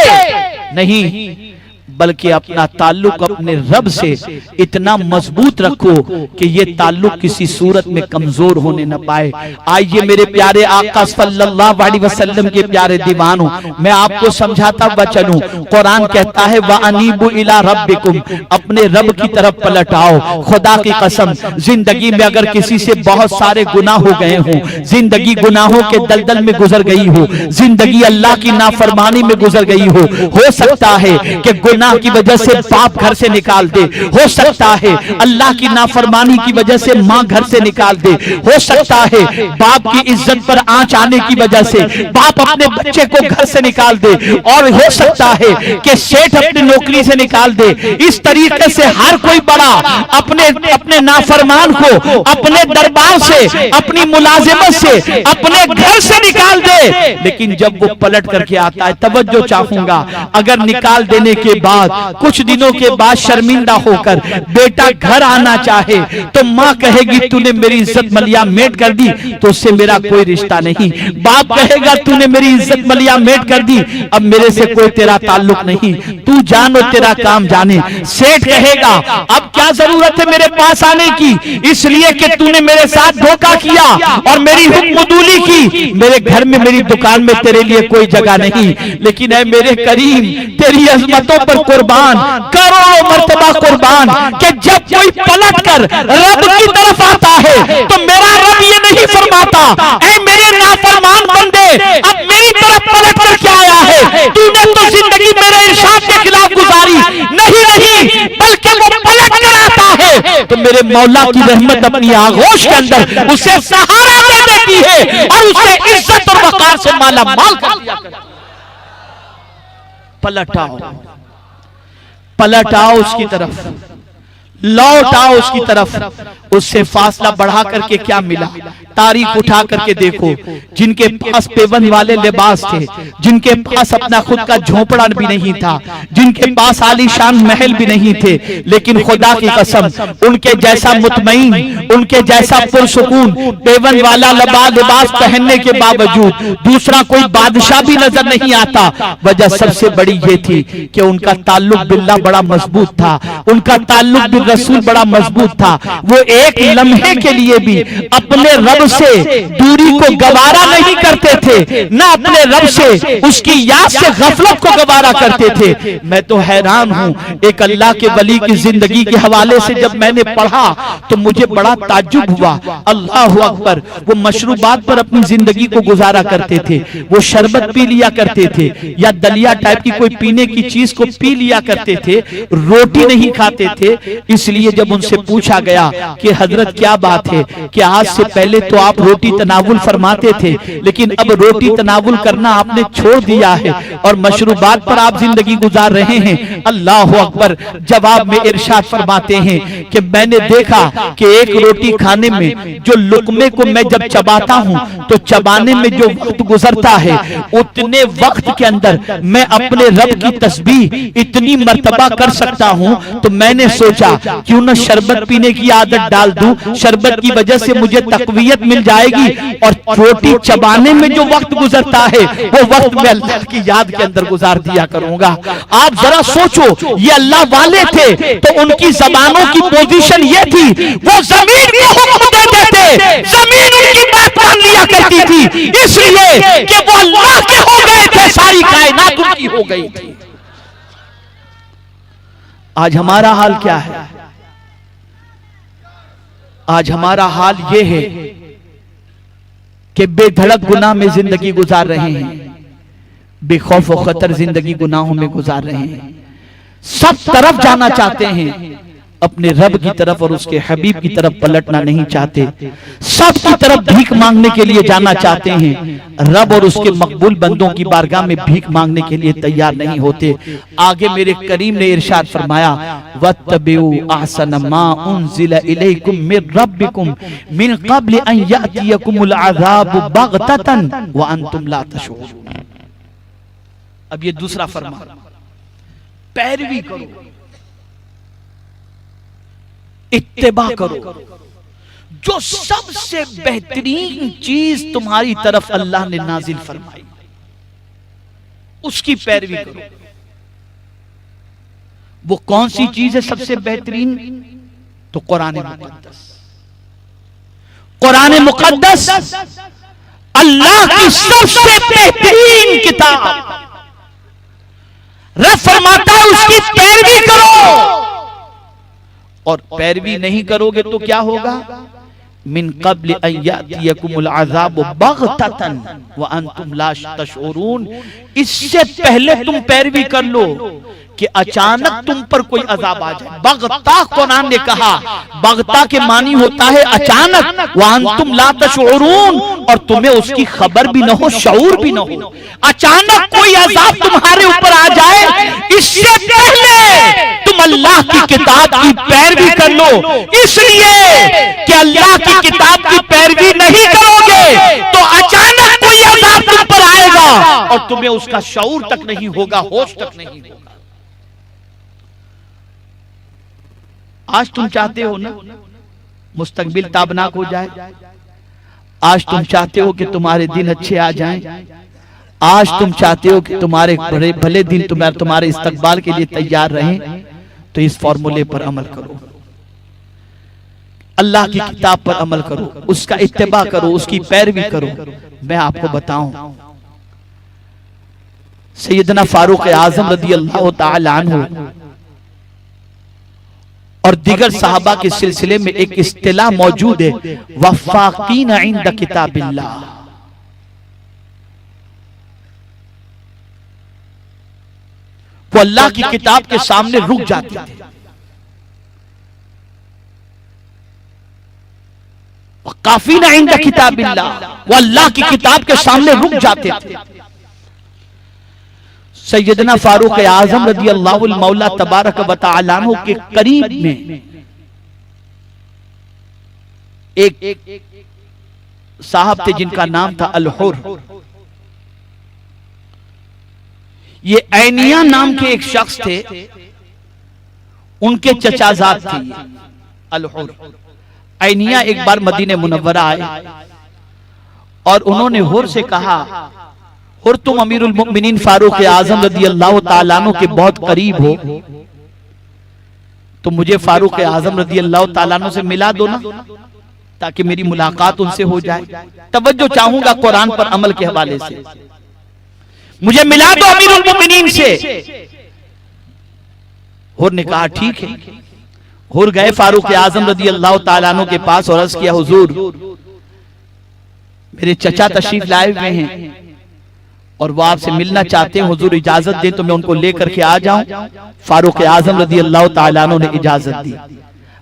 नहीं, बल्कि अपना ताल्लुक अपने रब से इतना मजबूत रखो कि ये ताल्लुक किसी सूरत में कमजोर होने न पाए। आइए मेरे प्यारे आका सल्लल्लाहु अलैहि वसल्लम के प्यारे दीवानों, मैं आपको समझाता हुआ चलूं। कुरान कहता है व अनीबु इला रब्बिकुम, अपने रब की तरफ पलट आओ। खुदा की कसम, जिंदगी में अगर किसी से बहुत सारे गुनाह हो गए हों, जिंदगी गुनाहों के दलदल में गुजर गई हो, जिंदगी अल्लाह की नाफरमानी में गुजर गई हो सकता है कि गुनाह की वजह से बाप घर से निकाल दे, हो सकता है अल्लाह की नाफरमानी की वजह से माँ घर से निकाल दे, हो सकता है बाप की इज्जत पर आंच आने की वजह से बाप अपने बच्चे को घर से निकाल दे, और हो सकता है कि सेठ अपनी नौकरी से निकाल दे। इस तरीके से हर कोई बड़ा अपने नाफरमान को अपने दरबार से, अपनी मुलाजिमत से, अपने घर से निकाल दे। लेकिन जब वो पलट करके आता है, तवज्जो चाहूंगा, अगर निकाल देने के बाद कुछ दिनों के बाद शर्मिंदा होकर बेटा घर आना चाहे तो माँ कहेगी तूने मेरी इज्जत मलिया मेट कर दी, तो उससे मेरा कोई रिश्ता नहीं। बाप कहेगा तूने मेरी इज्जत मलिया मेट कर दी, अब मेरे से कोई तेरा ताल्लुक नहीं, तू जानो तेरा काम जाने। सेठ कहेगा अब क्या जरूरत है मेरे पास आने की, इसलिए कि तूने मेरे साथ धोखा किया और मेरी हुक्मदूली की, मेरे घर में, मेरी दुकान में तेरे लिए कोई जगह नहीं। लेकिन है मेरे करीम, तेरी अजमतों पर कुर्बान, करोड़ों मर्तबा कुर्बान, कि जब कोई पलट कर रब की तरफ आता है तो मेरा रब ये नहीं फरमाता ऐ मेरे नाफरमान बंदे अब मेरी तरफ पलट कर क्या आया है, तूने तो जिंदगी मेरे इरशाद के खिलाफ गुजारी, नहीं, बल्कि वो पलट कर आता है तो मेरे मौला की रहमत अपनी आगोश के अंदर उसे सहारा दे देती है और उसे इज्जत और वकार से माला माल कर दिया करती है। पलट आओ उसकी तरफ, लौट आओ उसकी तरफ। उससे फासला बढ़ा करके क्या मिला, तारीख उठा करके देखो। जिनके पास पेवन वाले लिबास थे, जिनके पास अपना खुद का झोपड़ा भी नहीं था, जिनके पास आलीशान महल भी नहीं थे, लेकिन खुदा की कसम उनके जैसा मुतमईन, उनके जैसा पुरसुकून पेवन वाला लिबास पहनने के बावजूद दूसरा कोई बादशाह भी नजर नहीं आता। वजह सबसे बड़ी ये थी कि उनका ताल्लुक बिल्लाह बड़ा मजबूत था, उनका ताल्लुक भी रसूल बड़ा मजबूत था। वो एक लम्हे के लिए भी अपने रब से दूरी को गवारा नहीं करते थे, ना अपने रब से उसकी याद से गफलत को गवारा करते थे। मैं तो हैरान हूं, एक अल्लाह के वली की जिंदगी के हवाले से जब मैंने पढ़ा तो मुझे बड़ा ताज्जुब हुआ। अल्लाह अकबर, वो मशरूबात पर अपनी जिंदगी को गुजारा करते थे, वो शरबत पी लिया करते थे या दलिया टाइप की कोई पीने की चीज को पी लिया करते थे, रोटी नहीं खाते थे। इसलिए जब उनसे पूछा गया कि हजरत क्या बात है कि आज से पहले तो आप रोटी तनावुल फरमाते थे, लेकिन अब रोटी तनावुल करना आपने छोड़ दिया है और मशरूबात पर आप जिंदगी गुजार रहे हैं। अल्लाह अकबर। जवाब में इरशाद फरमाते हैं कि मैंने देखा कि एक रोटी खाने में जो लुकमे को मैं जब चबाता हूं तो चबाने में जो वक्त गुजरता है उतने वक्त के अंदर मैं अपने रब की तस्बीह इतनी मर्तबा कर सकता हूं। तो मैंने सोचा क्यों न शरबत पीने की आदत डाल दूं, शरबत की वजह से मुझे तकवीयत मिल जाएगी और रोटी चबाने में जो वक्त गुजरता है वो वक्त मैं अल्लाह की याद के अंदर गुजार दिया करूंगा। आप जरा सोचो, ये अल्लाह वाले थे तो उनकी जबानों की पोजीशन ये थी, वो जमीन को हुक्म देते थे, जमीन उनकी बात मान लिया करती थी, इसलिए कि वो अल्लाह के हो गए थे, सारी कायनात उनकी हो गई थी। आज हमारा हाल क्या है? आज हमारा हाल यह है कि बेधड़क गुनाह में जिंदगी गुजार रहे हैं, बेखौफ और खतर जिंदगी गुनाहों में गुजार रहे हैं, सब तरफ जाना चाहते हैं, अपने रब की तरफ और उसके हबीब की तरफ पलटना नहीं चाहते, सब की तरफ भीख मांगने के लिए जाना चाहते हैं, रब और उसके मकबूल बंदों की बारगाह में भीख मांगने के लिए तैयार नहीं होते। आगे मेरे करीम ने इरशाद फरमाया, वत्तबिउ अहसन मा उनज़िला इलैकुम मिन रब्बिकुम मिन क़ब्ल अन यातियकुमुल अज़ाबु बग़ततन व अंतुम ला तशऊरून। अब ये दूसरा फरमान, पैरवी करो, इत्तिबा करो, जो सबसे बेहतरीन चीज तुम्हारी तरफ अल्लाह ने नाजिल फरमाई उसकी पैरवी करो। वो कौन सी चीज है सबसे बेहतरीन? तो कुरान मुक़द्दस। कुरान मुक़द्दस अल्लाह की सबसे बेहतरीन किताब। रब फरमाता है उसकी पैरवी करो, और पैरवी नहीं करोगे तो क्या होगा? मिन क़ब्ल अन यातियकुमुल अज़ाबु बग़ततन व अंतुम ला तशऊरून। इससे पहले तुम पैरवी कर लो कि अचानक तुम पर कोई अजाब आ जाए। बग़ता कुरान ने कहा, बग़ता के मानी होता है अचानक, व अंतुम ला तशऊरून, और तुम्हें उसकी खबर भी न हो, शऊर भी न हो। अचानक कोई अजाब तुम्हारे ऊपर आ जाए, इससे पहले तुम अल्लाह की किताब की पैरवी कर लो, इसलिए कि अल्लाह की किताब की पैरवी नहीं करोगे तो अचानक कोई अजाब तुम पर आएगा और तुम्हें उसका शऊर तक नहीं होगा, होश तक नहीं होगा। आज तुम चाहते हो ना मुस्तकबिल ताबनाक हो जाए, आज तुम चाहते हो कि तुम्हारे दिन अच्छे आ जाएं, आज तुम चाहते हो कि तुम्हारे भले दिन तुम्हारे इस्तकबाल के लिए तैयार रहें, तो इस फॉर्मूले पर अमल करो, अल्लाह की किताब पर अमल करो, उसका इत्तिबा करो, उसकी पैरवी करो। मैं आपको बताऊं, सैयदना फारूक आजम रज़ी अल्लाह तआला अन्हु और दिगर साहबा के सिलसिले में एक इस्तिलाह मौजूद है, वफ़ाक़ीन इंद किताबिल्लाह। वो अल्लाह की किताब के सामने रुक जाते थे, वक़ाफ़ीन इंद किताबिल्लाह, वो अल्लाह की किताब के सामने रुक जाते थे। सैयदना फारूक आजम रज़ी अल्लाहु मौला तबारक व तआला अन्हु के करीब में एक साहब थे जिनका नाम था अल-हुर। ये ऐनिया नाम के एक शख्स थे, उनके चचाजाद थे अल-हुर। ऐनिया एक बार मदीने मुनव्वरा आए और उन्होंने हुर से कहा, हुर तुम अमीरुल मुमिनीन फारूक आजम रज़ी अल्लाह तआला अन्हु के बहुत करीब हो, तो मुझे फारूक आजम रज़ी अल्लाह तआला अन्हु से मिला दो ना, ताकि मेरी मुलाकात उनसे हो जाए। तवज्जो चाहूंगा कुरान पर अमल के हवाले से, मुझे मिला दो अमीरुल मुमिनीन से। हुर ने कहा ठीक है। हुर गए फारूक आजम रज़ी अल्लाह तआला अन्हु के पास और अर्ज किया, हुजूर मेरे चचा तशरीफ लाए हुए हैं और वो आपसे मिलना चाहते हैं, हुजूर इजाजत दें तो मैं उनको लेकर के आ जाऊं। फारूक आजम रज़ी अल्लाह तआला अन्हु ने इजाजत दी।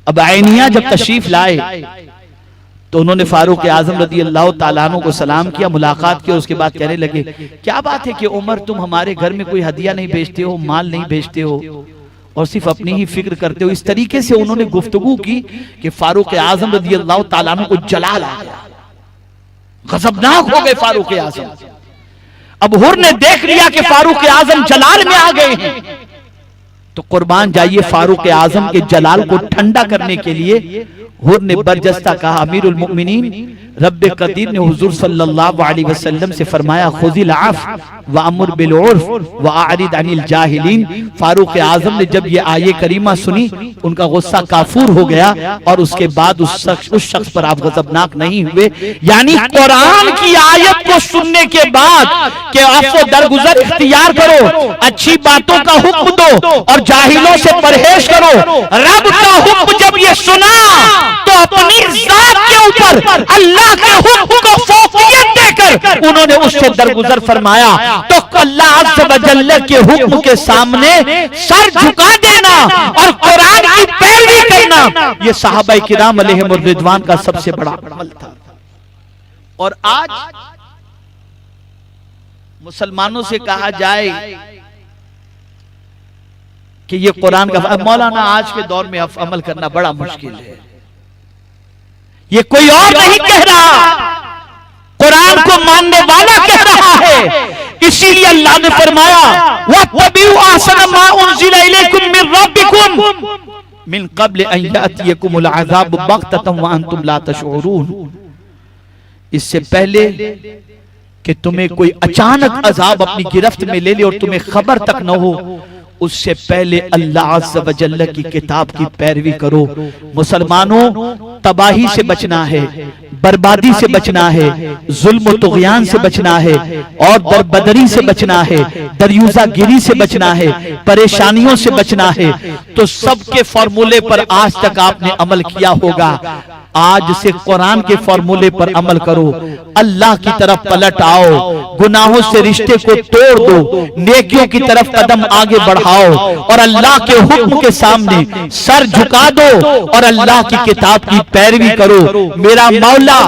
अब ऐनिया जब तशरीफ लाए तो उन्होंने फारूक आजम रदी अल्लाह ताला अन्हु को सलाम किया, मुलाकात की, और उसके बाद कहने लगे क्या बात है कि उमर तुम हमारे घर में कोई हदिया नहीं भेजते हो, माल नहीं भेजते हो और सिर्फ अपनी ही फिक्र करते हो। इस तरीके से उन्होंने गुफ्तगू की कि फारूक आजम रदी अल्लाह ताला अन्हु को जलाल आ गया, गजबनाक हो गए फारूक आजम। अब हुर ने देख लिया कि फारूक आजम जलाल में आ गए हैं, तो कुर्बान जाइए फारूक आजम के जलाल को ठंडा करने के लिए हुर ने बरजस्ता कहा, अमीरुल मोमिनीन रब्बे कदीर ने हुजूर सल्लल्लाहु अलैहि वसल्लम से फरमाया खुज़िल आफ व अमुर बिल उर्फ व आरिद अनिल जाहिलीन। फारूक आजम ने जब ये आये करीमा सुनी, उनका गुस्सा काफूर हो गया और उसके बाद उस शख्स पर आप गजबनाक नहीं हुए। यानी कुरान की आयत को सुनने के बाद कि आपको दरगुजर इख्तियार करो, अच्छी बातों का हुक्म दो और जाहिलों से परहेज करो। रब का हुक्म जब ये सुना तो अपनी जात के ऊपर अल्लाह के हुक्म को फौकियत देकर उन्होंने उससे दरगुजर फरमाया। तो अल्लाह अज़्ज़ व जल्ल के हुक्म के सामने सर झुका देना और कुरान की पैरवी करना, ये सहाबा किराम अलैहिम रिज़वान का सबसे बड़ा अमल था। और आज मुसलमानों से कहा जाए कि ये कुरान का, मौलाना आज के दौर में अमल करना बड़ा मुश्किल है, ये कोई और नहीं कह रहा, कुरान को मानने वाला कह रहा है। इसीलिए अल्लाह ने फरमाया वत्तबिउ अहसन मा उनज़िला इलैकुम मिन रब्बिकुम मिन क़ब्ल अन यातियकुमुल अज़ाब बग़ततन व अंतुम ला तशऊरून। इससे पहले कि तुम्हें कोई अचानक अजाब अपनी गिरफ्त में ले ले और तुम्हें खबर तक न हो, उससे पहले अल्लाह अज़्ज़ व जल्ल की किताब की पैरवी करो। मुसलमानों, तबाही से बचना है, बर्बादी से बचना है, जुल्म तुग़यान से बचना है और दरबदरी से बचना है, दरियूज़ा गिरी से बचना है, परेशानियों से बचना है। तो सबके फॉर्मूले पर आज तक आपने अमल किया होगा, आज से कुरान के फॉर्मूले पर अमल करो, अल्लाह की तरफ पलट आओ, गुनाहों से रिश्ते को तोड़ दो, नेकियों की तरफ कदम आगे बढ़ाओ और अल्लाह के हुक्म के सामने सर झुका दो और अल्लाह की किताब की पैरवी करो। मेरा मौला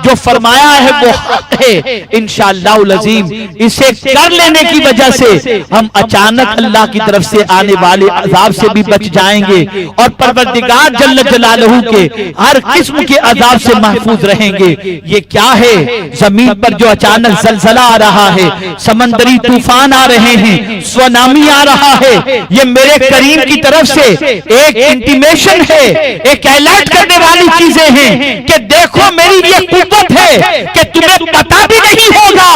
जो फरमाया है वो हक है, इंशाअल्लाह अज़ीम इसे कर लेने की वजह से हम अचानक अल्लाह की तरफ से आने वाले अजाब से भी बच जाएंगे और परवरदिगार जल्ल जलालहू के हर किस्म के अजाब से महफूज रहेंगे। ये क्या है? जमीन पर जो अचानक जलजला आ रहा है, समंदरी तूफान आ रहे हैं, सुनामी आ रहा है, ये मेरे करीम की तरफ से एक इंटीमेशन है, एक अलर्ट करने वाली चीजें हैं कि देखो मेरी ये कुव्वत है कि तुम्हें पता भी नहीं होगा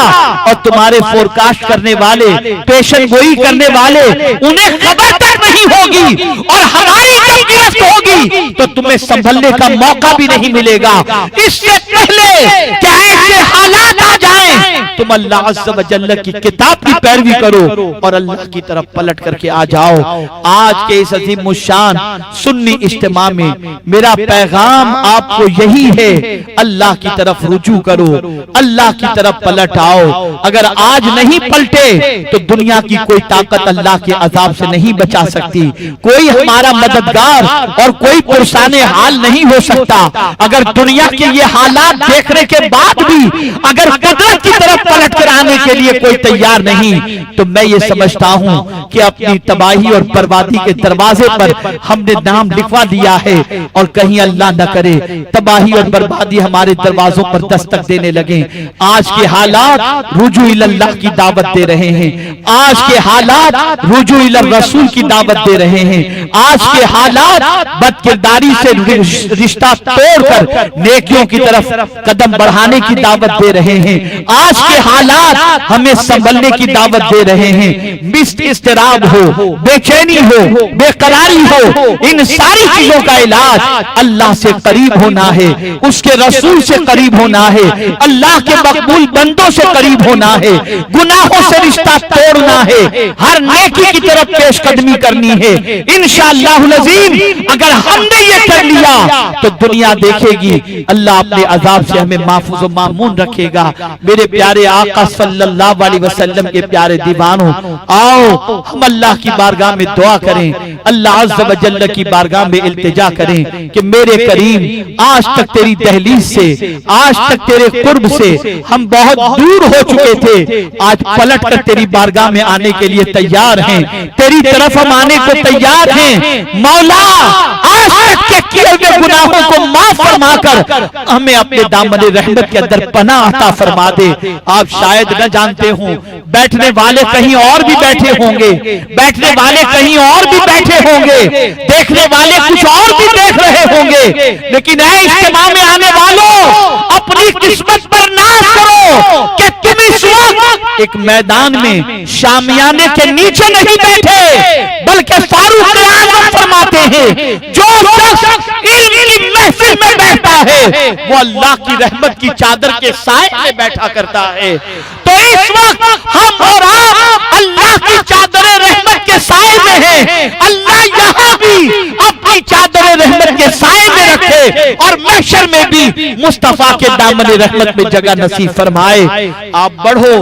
और तुम्हारे फोरकास्ट करने वाले, पेशन गोई करने वाले, उन्हें खबर तक नहीं होगी और हमारी जब गिरफ्त होगी तो तुम्हें संभलने का मौका भी नहीं मिलेगा। इससे पहले कि ऐसे हालात आ जाएं, तुम अल्लाह अज़्ज़ व जल्ल की किताब की पैरवी करो और अल्लाह की तरफ पलट करके आ जाओ। आज के इस अजीम मुशान सुन्नी इज्तिमा में मेरा पैगाम आपको यही है, अल्लाह की तरफ रुजू करो, अल्लाह की तरफ पलट आओ। अगर आज नहीं पलटे तो दुनिया की कोई ताकत अल्लाह के अजाब से नहीं बचा सकती, कोई हमारा मददगार और कोई पुरसाने हाल नहीं हो सकता। अगर दुनिया के ये हालात देखने के बाद भी अगर कुदरत की तरफ पलट कर आने के लिए कोई तैयार नहीं, तो मैं ये समझता हूं कि अपनी तबाही और बर्बादी के दरवाजे पर हमने नाम लिखवा दिया है और कहीं अल्लाह न करे तबाही और बर्बादी हमारे दरवाजों पर दस्तक देने लगे। आज के हालात रुजू इल्लाह की दावत दे रहे हैं, आज के हालात रुजू इल्लाह रसूल की दावत दे रहे हैं, आज के हालात बदकिरदारी से रिश्ता तोड़कर नेकियों की तरफ कदम बढ़ाने की दावत दे रहे हैं, आज के हालात हमें संभलने की दावत दे रहे हैं। मिस्ट इस्तिराब हो, बेचैनी हो, बेकरारी हो, इन सारी चीजों का इलाज अल्लाह से करीब होना है, उसके रसूल से करीब होना है, अल्लाह के मकबूल बंदों से करीब होना है, गुनाहों से रिश्ता तोड़ना है, हर नेकी की तरफ पेशकदमी करनी है। इंशाअल्लाह अज़ीम अगर हमने ये कर लिया तो दुनिया देखेगी, अल्लाह अपने अजाब से हमें महफूज व मामून रखेगा। मेरे प्यारे प्यारे आका सल्लल्लाहु अलैहि वसल्लम के प्यारे दीवानों, आओ हम अल्लाह की बारगाह में दुआ करें, अल्लाह अज़्ज़ व जल्ल की बारगाह में इल्तिजा करें कि मेरे करीम आज तक तेरी दहलीज से, आज तक तेरे कुर्ब से हम बहुत दूर हो चुके थे, आज पलट कर तेरी बारगाह में आने के लिए तैयार हैं, तेरी तरफ हम आने को तैयार हैं। मौला आज तक के किए हुए गुनाहों को माफ फरमाकर हमें अपने दामन रहमत के अंदर पनाह अता फरमा दे। आप शायद न जानते हो, बैठने वाले कहीं और भी बैठे होंगे, बैठने वाले कहीं और भी बैठे होंगे, देखने वाले कुछ और भी देख रहे होंगे, लेकिन ऐ इज्तिमा में आने वालों, अपनी किस्मत पर नाज करो कि तुम इस वक्त एक मैदान में शामियाने के नीचे नहीं बैठे, बल्कि फारूक आज़म फरमाते हैं जो शख्स इल्म की महफिल में बैठता है वो अल्लाह की रहमत की चादर के साए में बैठा करता है। तो इस वक्त हम और आप अल्लाह की चादर रहमत के साए में हैं। अल्लाह यहाँ भी अपनी चादर रहमत के साए में रखे और महशर में भी मुस्तफा के दामन रहमत में जगह नसीब फरमाए। आप बढ़ो,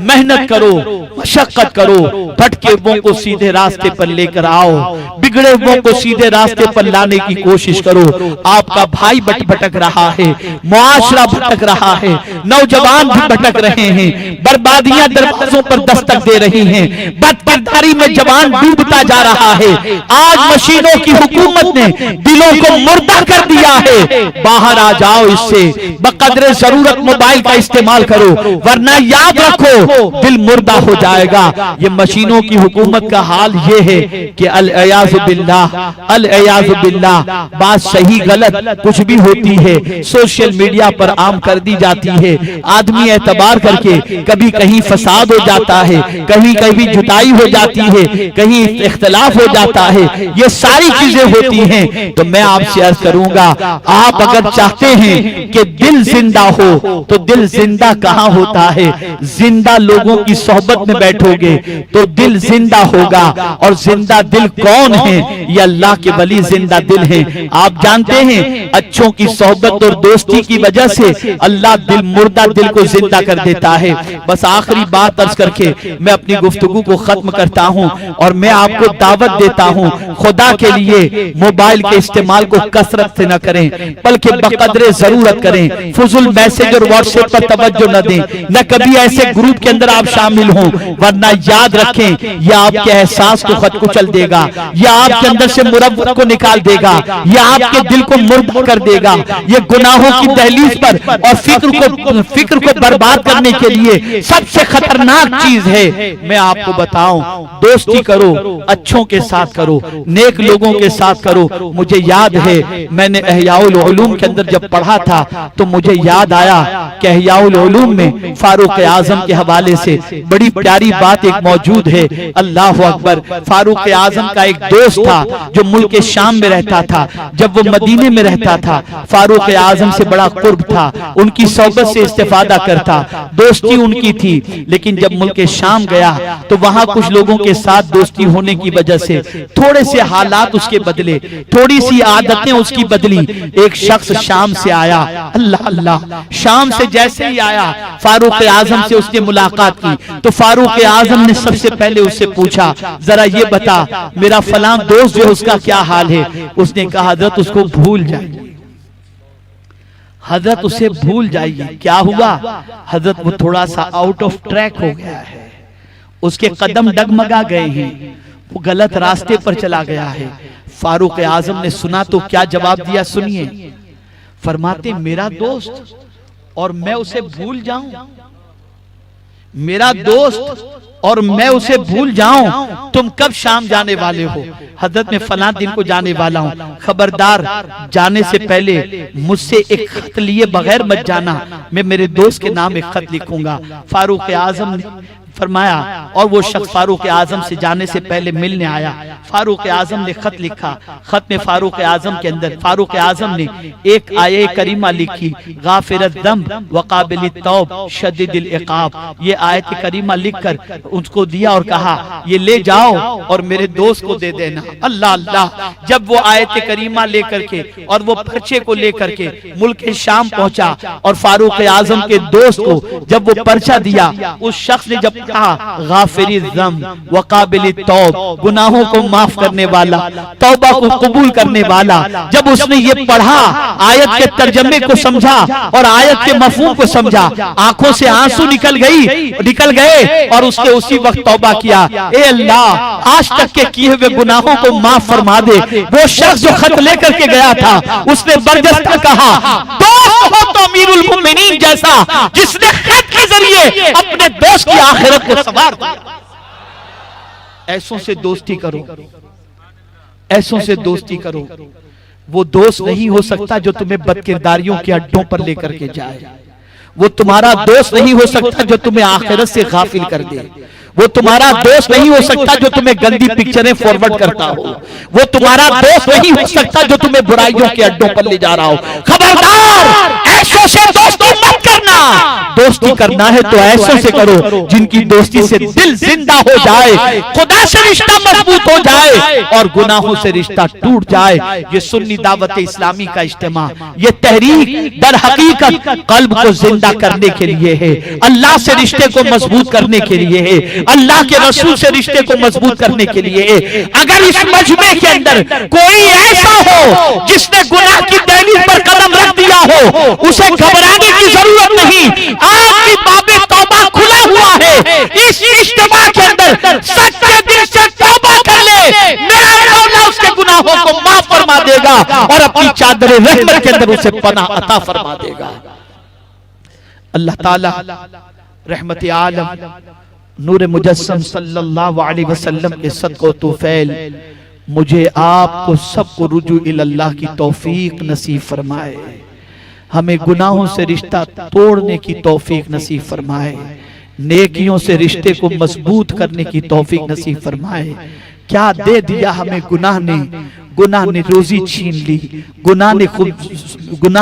मेहनत करो, मशक्कत करो, भटके वो को सीधे रास्ते पर लेकर आओ, बिगड़े वो को सीधे रास्ते पर लाने की कोशिश करो। आपका भाई भटक रहा है, मुआशरा भटक रहा है, नौजवान भी भटक रहे हैं, बर्बादियां दरवाजों पर दस्तक दे रही हैं, बदकिरदारी में जवान डूबता जा रहा है। आज मशीनों की हुकूमत ने दिलों को मुर्दा कर दिया है। बाहर आ जाओ इससे, बकदरे जरूरत मोबाइल का इस्तेमाल करो, वरना याद रखो दिल मुर्दा हो जाएगा। ये मशीनों की हुकूमत का हाल ये है कि अल-अयाज़ु बिल्लाह, अल-अयाज़ु बिल्लाह, बात सही गलत कुछ भी होती है सोशल मीडिया पर आम कर दी जाती है। आदमी एतबार करके कभी कहीं फसाद हो जाता है, कहीं कहीं जुताई हो जाती है, कहीं इख्तिलाफ हो जाता है, ये सारी चीजें होती हैं। तो मैं आपसे अर्ज करूंगा, आप अगर चाहते हैं कि दिल जिंदा हो तो दिल जिंदा कहाँ होता है? जिंदा लोगों की सोहबत में बैठोगे तो दिल जिंदा होगा। और जिंदा दिल कौन है? ये अल्लाह के वली जिंदा दिल हैं। आप जानते हैं अच्छों की सोहबत और दोस्ती की वजह से अल्लाह दिल मुर्दा दिल को जिंदा कर देता है। बस आखिरी बात अर्ज करके मैं अपनी गुफ्तगू को खत्म करता हूं और मैं आपको दावत देता हूं, खुदा के लिए मोबाइल के इस्तेमाल को कसरत से न करें, बल्कि बकदरे जरूरत करें। फुजुल मैसेज और व्हाट्सएप पर तवज्जो न दें, न कभी ऐसे ग्रुप के अंदर आप शामिल हों, वरना याद रखें यह आपके एहसास को खतकुचल देगा, यह आपके अंदर से मुरव्वत को निकाल देगा, यह आपके दिल को मुर्दा कर देगा। ये गुनाहों की दहलीज पर और फिक्र को बर्बाद करने के लिए सबसे खतरनाक चीज है। मैं आपको बताऊं, दोस्ती करो, अच्छों के साथ करो, नेक लोगों के साथ करो। मुझे याद है मैंने इहयाउल उलूम के अंदर जब पढ़ा था तो मुझे याद आया कि इहयाउल उलूम में फारूक आजम के हवाले से बड़ी प्यारी बात एक मौजूद है। अल्लाह अकबर। फारूक आजम का एक दोस्त था जो मुल्क शाम में रहता था। जब वो मदीने में रहता था, फारूक आजम से बड़ा कुर्ब था, उनकी सोहबत से इस्तेफादा करता, दोस्ती उनकी थी। लेकिन जब मुल्क शाम गया तो वहां कुछ लोगों के साथ दोस्ती होने की वजह से थोड़े से हालात उसके बदले, थोड़ी सी आदतें उसकी बदली। एक शख्स शाम से आया, अल्लाह अल्लाह, शाम से जैसे ही आया फारूक आजम से उसने मुलाकात की तो फारूक आजम ने सबसे पहले उससे पूछा, जरा ये बता मेरा फलां दोस्त जो उसका क्या हाल है? उसने कहा हजरत उसको भूल जाइए, हजरत उसे भूल जाइए। क्या हुआ? हजरत वो थोड़ा सा आउट ऑफ ट्रैक हो गया है, उसके कदम डगमगा गए हैं, वो गलत रास्ते पर चला गया है। फारूक आजम ने सुना तो क्या जवाब दिया सुनिए। फरमाते मेरा दोस्त और मैं उसे भूल जाऊं, मेरा दोस्त और मैं उसे भूल जाऊं, तुम कब शाम जाने वाले हो? हजरत में फलां दिन को जाने वाला हूं, खबरदार जाने से पहले मुझसे एक खत लिए बगैर मत जाना, मैं मेरे दोस्त के नाम एक खत लिखूंगा। फारूक आजम ने फरमाया। और वो शख्स फारूक आजम से जाने से पहले मिलने आया। फारूक आजम ने खत लिखा। खत में फारूक आजम के अंदर फारूक आजम ने एक आये करीमा लिखी, गाफिरत दम वकाबिल तौब शदीदिल इकाब। ये आयत करीमा लिखकर उसको दिया और कहा ये ले जाओ और मेरे दोस्त को दे देना। अल्लाह अल्लाह, जब वो आयत करीमा लेकर के और वो पर्चे को लेकर के मुल्क शाम पहुंचा और फारूक आजम के दोस्त को जब वो पर्चा दिया, उस शख्स ने जब कहा गाफिरी ज़म वकाबिल तौब, गुनाहों को माफ करने वाला, तौबा को कबूल करने वाला, जब उसने ये पढ़ा, आयत के तर्जमे को समझा और आयत के मफहूम को समझा, आंखों से आंसू निकल गए और उसने उसी वक्त तौबा किया, ए अल्लाह आज तक के किए हुए गुनाहों को माफ फरमा दे। वो शख्स जो खत लेकर के गया था, उसने बरजस्ता कहा दोस्त हो तो अमीरुल मोमिनीन जैसा, जिसने खत के जरिए अपने दोस्त की आखिरत को संवार दिया। ऐसों से दोस्ती करो, ऐसों से दोस्ती करो। वो दोस्त नहीं हो सकता जो तुम्हें बदकिरदारियों के अड्डों पर लेकर के जाए। वो तुम्हारा दोस्त नहीं हो सकता जो तुम्हें आखिरत से गाफिल कर दे। वो तुम्हारा दोस्त नहीं हो सकता जो तुम्हें गंदी पिक्चरें फॉरवर्ड करता हो। वो तुम्हारा दोस्त नहीं हो सकता जो तुम्हें बुराइयों के अड्डों पर ले जा रहा हो। खबरदार, ऐसों से दोस्ती मत करना। दोस्ती करना है तो ऐसों से करो जिनकी दोस्ती से दिल जिंदा हो जाए, खुदा से रिश्ता मजबूत हो जाए और गुनाहों से रिश्ता टूट जाए। ये सुन्नी दावत इस्लामी का इज्तिमा, ये तहरीक दर हकीकत कल्ब को जिंदा करने के लिए है, अल्लाह से रिश्ते को मजबूत करने के लिए है, अल्लाह के रसूल से रिश्ते को मजबूत करने के लिए है। अगर इस मजमे के अंदर कोई ऐसा हो जिसने गुनाह की दहलीज पर कदम रख दिया हो, उसे घबराने की जरूरत नहीं। आपकी बाबे तौबा खुला हुआ है। इस इज्तिमा के अंदर सच्चे दिल से तौबा कर ले, मेरा मौला उसके गुनाहों को माफ फरमा देगा और अपनी चादर रहमत के अंदर उसे पनाह अता फरमा देगा। अल्लाह ताला रहमत आलम नूर मुजस्सम सल्लल्लाहु अलैहि वसल्लम के सदक़ो तुफैल मुझे आपको सबको रुजू इल्लाह की तौफीक नसीब फरमाए। हमें गुनाहों से रिश्ता तोड़ने की तौफीक नसीब फरमाए, नेकियों से रिश्ते को मजबूत करने की तौफीक नसीब फरमाए। क्या दे दिया हमें गुनाह ने? गुनाह ने रोजी छीन ली, गुनाह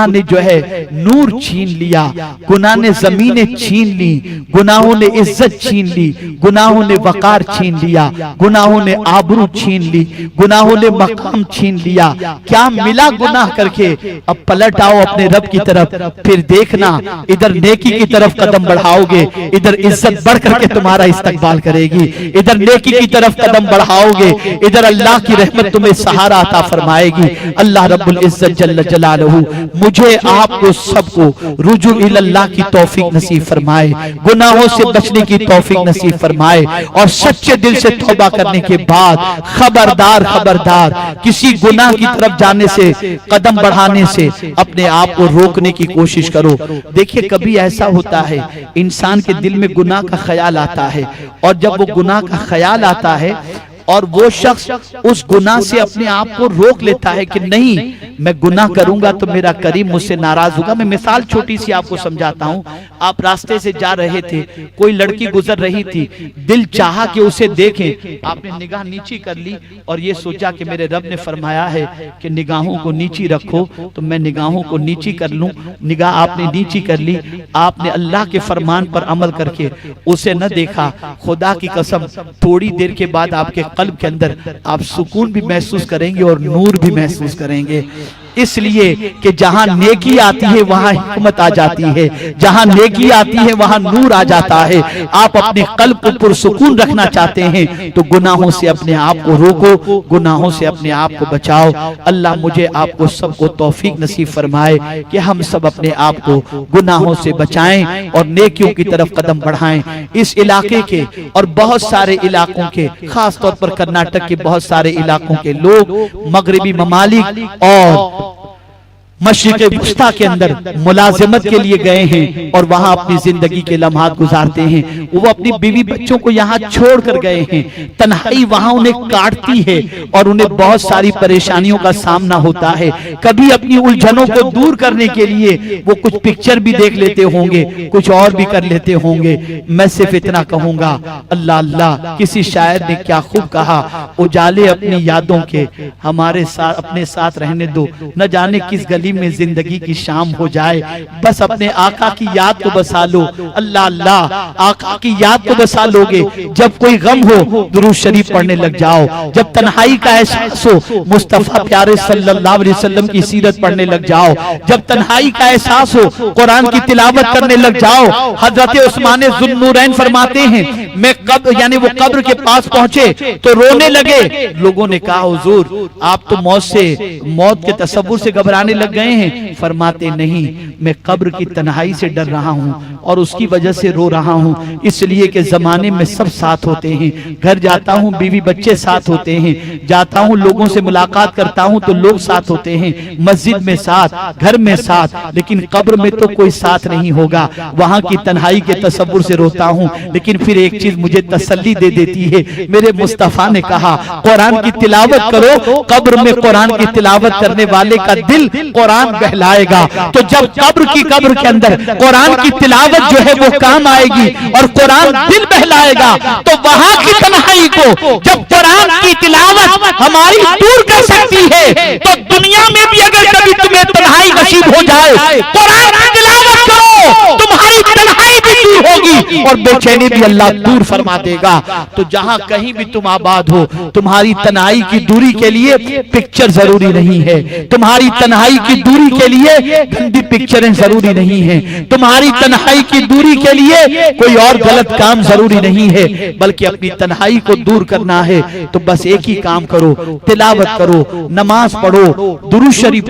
ने जो है नूर छीन लिया, गुनाह ने जमीनें छीन ली, गुनाहों ने इज्जत छीन ली, गुनाहों ने वकार छीन लिया, गुनाहों ने आबरू छीन ली, गुनाहों ने मकाम छीन लिया। क्या मिला गुनाह करके? अब पलट आओ अपने रब की तरफ, फिर देखना इधर नेकी की तरफ कदम बढ़ाओगे, इधर इज्जत बढ़ करके तुम्हारा इस्तकबाल करेगी। इधर नेकी की तरफ कदम बढ़ाओगे, इधर अल्लाह की रहमत तुम्हें सहारा अता फरमाएगी। अल्लाह रब्बुल इज्जत जल्ल जलालहू मुझे आपको सबको रुजू इल्लाह की तौफीक नसीब फरमाए, गुनाहों से बचने की तौफीक नसीब फरमाए और सच्चे दिल से तौबा करने के बाद खबरदार खबरदार किसी गुनाह की तरफ जाने से, कदम बढ़ाने से अपने आप को रोकने की कोशिश करो। देखिए कभी ऐसा होता है इंसान के दिल में गुनाह का ख्याल आता है और जब वो गुनाह का ख्याल आता है और वो शख्स उस गुनाह से अपने आप को रोक लेता है कि नहीं मैं गुनाह करूंगा तो मेरा करीम मुझसे नाराज होगा। मैं मिसाल छोटी सी आपको समझाता हूँ। आप रास्ते से जा रहे थे, कोई लड़की गुजर रही थी, दिल चाहा कि उसे देखें, आपने निगाह नीची कर ली और ये सोचा कि मेरे रब ने फरमाया है कि निगाहों को नीची रखो, तो मैं निगाहों को नीची कर लूं। निगाह आपने नीची कर ली, आपने अल्लाह के फरमान पर अमल करके उसे न देखा। खुदा की कसम थोड़ी देर के बाद आपके कल्ब के अंदर आप सुकून भी महसूस करेंगे और नूर भी महसूस करेंगे। इसलिए कि जहां नेकी आती है वहां हिकमत आ जाती है, जहां नेकी आती है वहां नूर आ जाता है। आप अपने कल्ब को पुरसुकून रखना चाहते हैं तो गुनाहों से अपने आप को रोको, गुनाहों से अपने आप को बचाओ। अल्लाह मुझे आपको सबको तौफीक नसीब फरमाए कि हम सब अपने आप को गुनाहों से बचाएं और नेकियों की तरफ कदम बढ़ाएं। इस इलाके के और बहुत सारे इलाकों के, खास तौर पर कर्नाटक के बहुत सारे इलाकों के लोग, मगरिबी ममालिक और मशरिक़ वुस्ता के अंदर मुलाजिमत के लिए गए हैं और वहां अपनी जिंदगी के लम्हात गुजारते हैं। वो अपनी बीवी बच्चों को यहाँ छोड़ कर गए हैं। तन्हाई वहां उन्हें काटती है और उन्हें बहुत सारी परेशानियों का सामना होता है। कभी अपनी उलझनों को दूर करने के लिए वो कुछ पिक्चर भी देख लेते होंगे, कुछ और भी कर लेते होंगे। मैं सिर्फ इतना कहूंगा, अल्लाह अल्लाह, किसी शायर ने क्या खूब कहा, उजाले अपनी यादों के हमारे साथ अपने साथ रहने दो, न जाने किस गली में जिंदगी की शाम हो जाए, बस अपने आका की याद को बसा लो। अल्लाह अल्लाह, आका की याद को बसा लोगे। जब कोई गम हो दुरूद शरीफ पढ़ने लग जाओ, जब तन्हाई का एहसास हो मुस्तफा प्यारे सल्लल्लाहु अलैहि वसल्लम की सीरत पढ़ने लग जाओ, जब तन्हाई का एहसास हो कुरान की तिलावत करने लग जाओ। हजरत उस्मान ज़ुन्नूरैन फरमाते हैं, मैं कब्र यानी वो कब्र के पास पहुंचे तो रोने लगे। लोगों ने कहा हुजूर आप तो मौत के तसव्वुर से घबराने लग गए हैं। फरमाते नहीं, मैं कब्र की तन्हाई से डर रहा हूं और उसकी वजह से रो रहा हूं, इसलिए कि जमाने में सब साथ होते हैं। घर जाता हूं बीवी बच्चे साथ होते हैं, जाता हूं लोगों से मुलाकात करता हूं तो लोग साथ होते हैं, मस्जिद में साथ, घर में साथ, लेकिन कब्र में तो कोई साथ नहीं होगा। वहां की तन्हाई के तसव्वुर से रोता हूं। लेकिन फिर एक चीज मुझे तसल्ली दे देती है, मेरे मुस्तफा ने कहा कुरान की तिलावत करो, कब्र में कुरान की तिलावत करने वाले का दिल कुरान बहलाएगा। तो जब कब्र के अंदर कुरान की तिलावत जो है वो काम आएगी और कुरान दिल बहलाएगा, तो वहां की तन्हाई को जब कुरान की तिलावत हमारी दूर कर सकती है, तो दुनिया में भी अगर कभी तुम्हें तन्हाई नसीब हो जाए, कुरान की तिलावत करो, तुम्हारी तन्हाई भी दूर होगी और बेचैनी भी अल्लाह दूर फरमा देगा। तो जहां कहीं भी तुम आबाद हो, तुम्हारी तन्हाई की दूरी के लिए पिक्चर जरूरी नहीं है, तुम्हारी तन्हाई की दूरी के लिए गंदी पिक्चरें जरूरी नहीं है, तुम्हारी तन्हाई की दूरी के लिए कोई और गलत काम जरूरी नहीं है, बल्कि अपनी तन्हाई को दूर करना है तो बस एक ही काम करो, तिलावत करो, नमाज पढ़ो, दुरूद शरीफ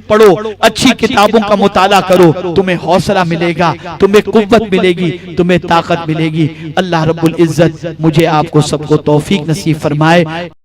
पढ़ो, अच्छी किताबों का मुताला करो, तुम्हें हौसला मिलेगा, तुम्हें कुव्वत मिलेगी, तुम्हें ताकत मिलेगी। अल्लाह रब्बुल इज्जत मुझे आपको सबको तौफीक नसीब फरमाए।